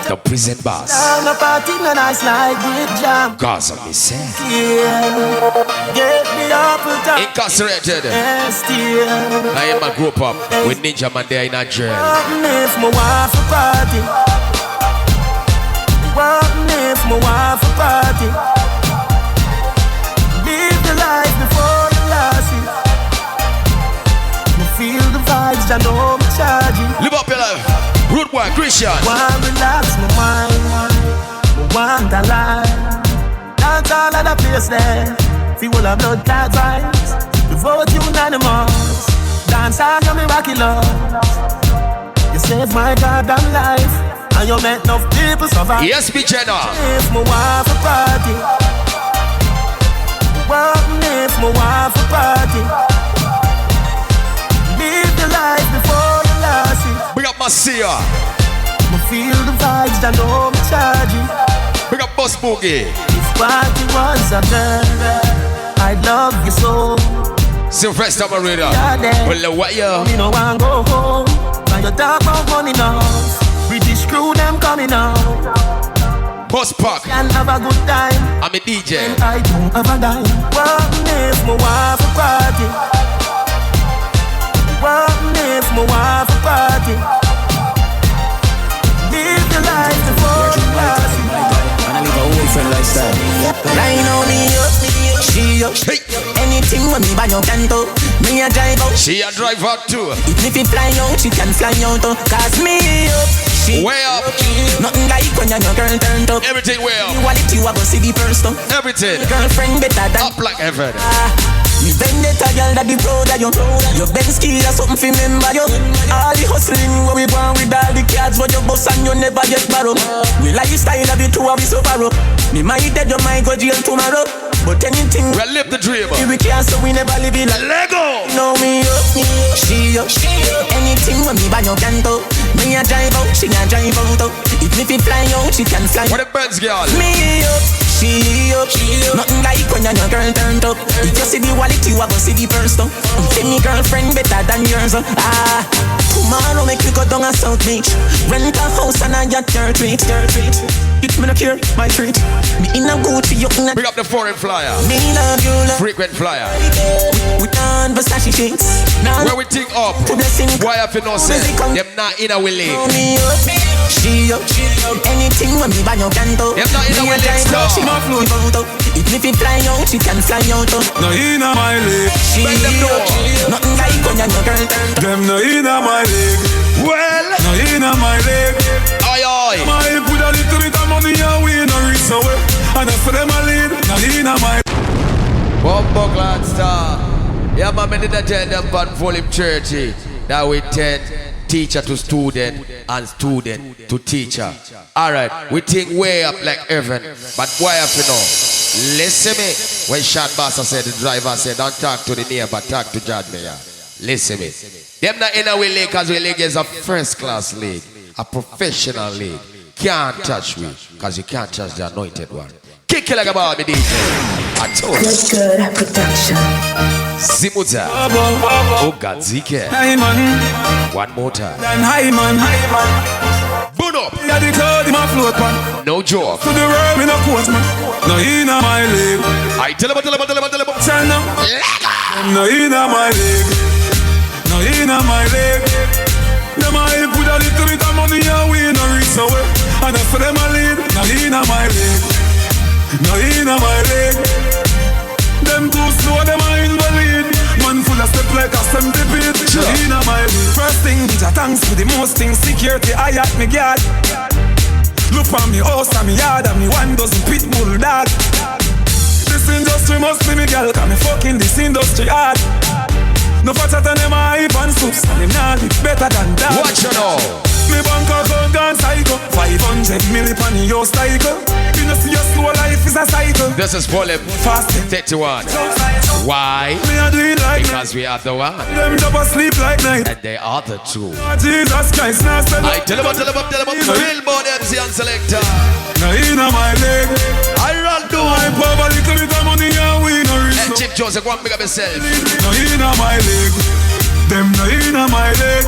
[SPEAKER 4] the prison boss.
[SPEAKER 7] I'm a party no nice like with jam.
[SPEAKER 4] Gaza me say.
[SPEAKER 7] Get me up with time.
[SPEAKER 4] Incarcerated. I grew up with Ninja Man there in a jail.
[SPEAKER 7] If my wife a party. If my wife a party. Live the life before you lost it. You feel the vibes, I know I'm charging.
[SPEAKER 4] Live up your life. Rude boy, Christian.
[SPEAKER 7] Wanna relax my mind. Want a life. Dance all of the place there. Feel of blood clot vibes. The vote unanimous. Dance all of me rocky love. You saved my goddamn life. And you met enough people survive.
[SPEAKER 4] Yes, be Jenna.
[SPEAKER 7] If my wife a party. If my wife a party. Live the life before you lost it.
[SPEAKER 4] Big up Marcia.
[SPEAKER 7] Me feel the vibes that know me charging.
[SPEAKER 4] Big up Boss Boogie.
[SPEAKER 7] If party was a girl, I'd love you so.
[SPEAKER 4] Sylvester Marina. Well, what you?
[SPEAKER 7] Me no want go home. When you talk about money now. British crew them coming out.
[SPEAKER 4] Boss Park.
[SPEAKER 7] Can have a good time.
[SPEAKER 4] I'm a DJ.
[SPEAKER 7] And I don't have a dime. What if my wife a party? What if my wife a party? Live the life before you pass it.
[SPEAKER 15] And I live a whole friend lifestyle.
[SPEAKER 7] Right now me up, she up. Anything when me buy your canto. Me a drive out.
[SPEAKER 4] She a drive out too.
[SPEAKER 7] Even if it fly out, she can fly out. Cause me up.
[SPEAKER 4] Way up.
[SPEAKER 7] Nothing like when your girl turned up.
[SPEAKER 4] Everything way up.
[SPEAKER 7] Quality you have to see the first up.
[SPEAKER 4] Everything.
[SPEAKER 7] Girlfriend better than
[SPEAKER 4] up like heaven.
[SPEAKER 7] Me vendetta girl that be proud of you. Your best skill or something fi remember you. All the hustling when we born with all the cards for your boss and you never get borrow. We lifestyle of you two of you so far up. Me might dead, you might go jail tomorrow. But anything
[SPEAKER 4] we live the dream.
[SPEAKER 7] We can't so we never live it like
[SPEAKER 4] Lego.
[SPEAKER 7] Know me up, she up. Anything when me buy your canto. Me a drive out, she a drive out. Even if it fly out, she can fly.
[SPEAKER 4] What a Benz girl.
[SPEAKER 7] Me up, she up. Nothing like when your girl turned up. If you see the wallet, you have to see the first up. Give me girlfriend better than yours. Tomorrow make we go down a South Beach. Rent a house and I get your treat. It's me no care, my treat. Me in a Gucci, you in a.
[SPEAKER 4] Bring up the foreign flyer.
[SPEAKER 7] Me love you, love.
[SPEAKER 4] Frequent flyer.
[SPEAKER 7] We done Versace sheets.
[SPEAKER 4] Where we think up. Why have you no say? Them not in a willing.
[SPEAKER 7] She up. Anything when me buy your canto.
[SPEAKER 4] If not, you know when it's
[SPEAKER 7] She no float out. Even if it fly out, she can fly out.
[SPEAKER 1] No inna my leg.
[SPEAKER 7] She up. Nothing like when your girl turn.
[SPEAKER 1] Them no inna my leg.
[SPEAKER 4] Well,
[SPEAKER 1] no inna my leg.
[SPEAKER 4] Aye.
[SPEAKER 1] My put a little bit of money and we no reach away. And that's for them a lead. No inna my.
[SPEAKER 4] Bumbo Glad Star. Yeah, man, I did tell them about volume 30. That we tend teacher to student and student to teacher. Alright, we think way up like heaven. But why have to know? Listen me. When Shad Bassa said, the driver said, don't talk to the neighbor, talk to Judgement. Listen me. Them not in our league because we league is a first class league. A professional league. Can't touch me because you can't touch the anointed one. Kick it like a Barbie DJ. I told you.
[SPEAKER 11] Good production.
[SPEAKER 4] Zimuta. Oh God, Zike.
[SPEAKER 1] Hey man.
[SPEAKER 4] One more time.
[SPEAKER 1] Then hi man.
[SPEAKER 4] Boon up.
[SPEAKER 1] Yeah, the cloud in my float man.
[SPEAKER 4] No joke.
[SPEAKER 1] To the world in a court man. No inna my leg.
[SPEAKER 4] I tell him.
[SPEAKER 1] Turn up. No inna my leg. No inna my leg. Them I put a little bit of money and we no reach away. And that's for them a lead. No inna my leg. No inna my leg. Them too slow, them a invalid. Man full of step like a 70 feet. No inna my leg. First thing, bitch, thanks for the most things. Security, I at me guard. Look for me house and me yard and me 1 dozen pit bull dog. This industry must be me girl, cause me fucking this industry hard. No fatter than them hype and soups, and them nah live better than that.
[SPEAKER 4] Watch you know.
[SPEAKER 1] Me bank account gone psycho. 500 million on your cycle. You know see your slow life is a cycle.
[SPEAKER 4] This is volume 31. Why?
[SPEAKER 1] Me a do it like
[SPEAKER 4] because we are the one.
[SPEAKER 1] Them double sleep like night.
[SPEAKER 4] And they are the two.
[SPEAKER 1] Jesus Christ, now sell
[SPEAKER 4] I tell them up. Billboard MC and Selector.
[SPEAKER 1] Now inna my leg.
[SPEAKER 4] I run do.
[SPEAKER 1] I pop a little bit of money and we no reach.
[SPEAKER 4] Hey, Chief Joseph, go and pick up yourself.
[SPEAKER 1] Now inna my leg. Them no inna my leg.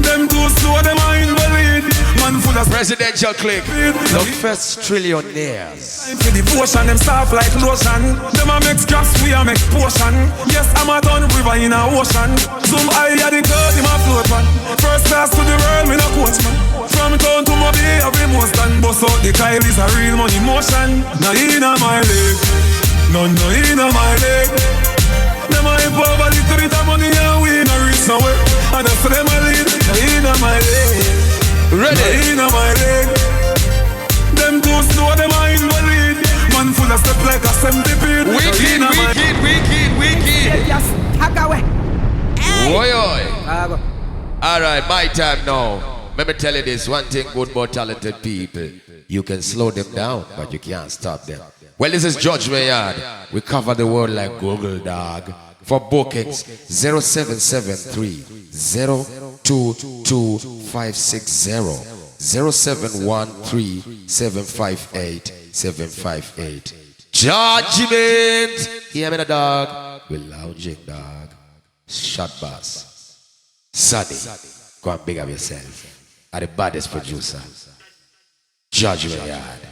[SPEAKER 1] Them too slow, them are invalid. Man full of
[SPEAKER 4] presidential clique. The first trillionaires.
[SPEAKER 1] For devotion, them soft like lotion. Them a make scraps, we a make potion. Yes, I'm a ton river in a ocean. Zoom high at the cloud, him a float man. First class to the world, me no coach man. From town to Mobile, every most and bust out the Kyle is a real money motion. Now inna my leg. No inna my leg. Them a hype over little bit of money and we no reach nowhere. And that's them a lead. No inna my leg.
[SPEAKER 4] Ready?
[SPEAKER 1] No inna my leg. Them too slow, them a invalid. Man full of step like a 70 feet.
[SPEAKER 4] Wicked.
[SPEAKER 7] Yes, Hagawe.
[SPEAKER 4] Oi. Alright, my time now. Let me tell you this one thing good about talented people. You can slow them down, but you can't stop them. Well, this is Judgement Yard. We cover the world like Google, dog. For bookings, 0773 022 560 0713 758 758. Judgement. Hear me, the dog. We're lounging, dog. Shot Bass. Sunny. Go and big up yourself. Are the baddest producer. Judgement Yard.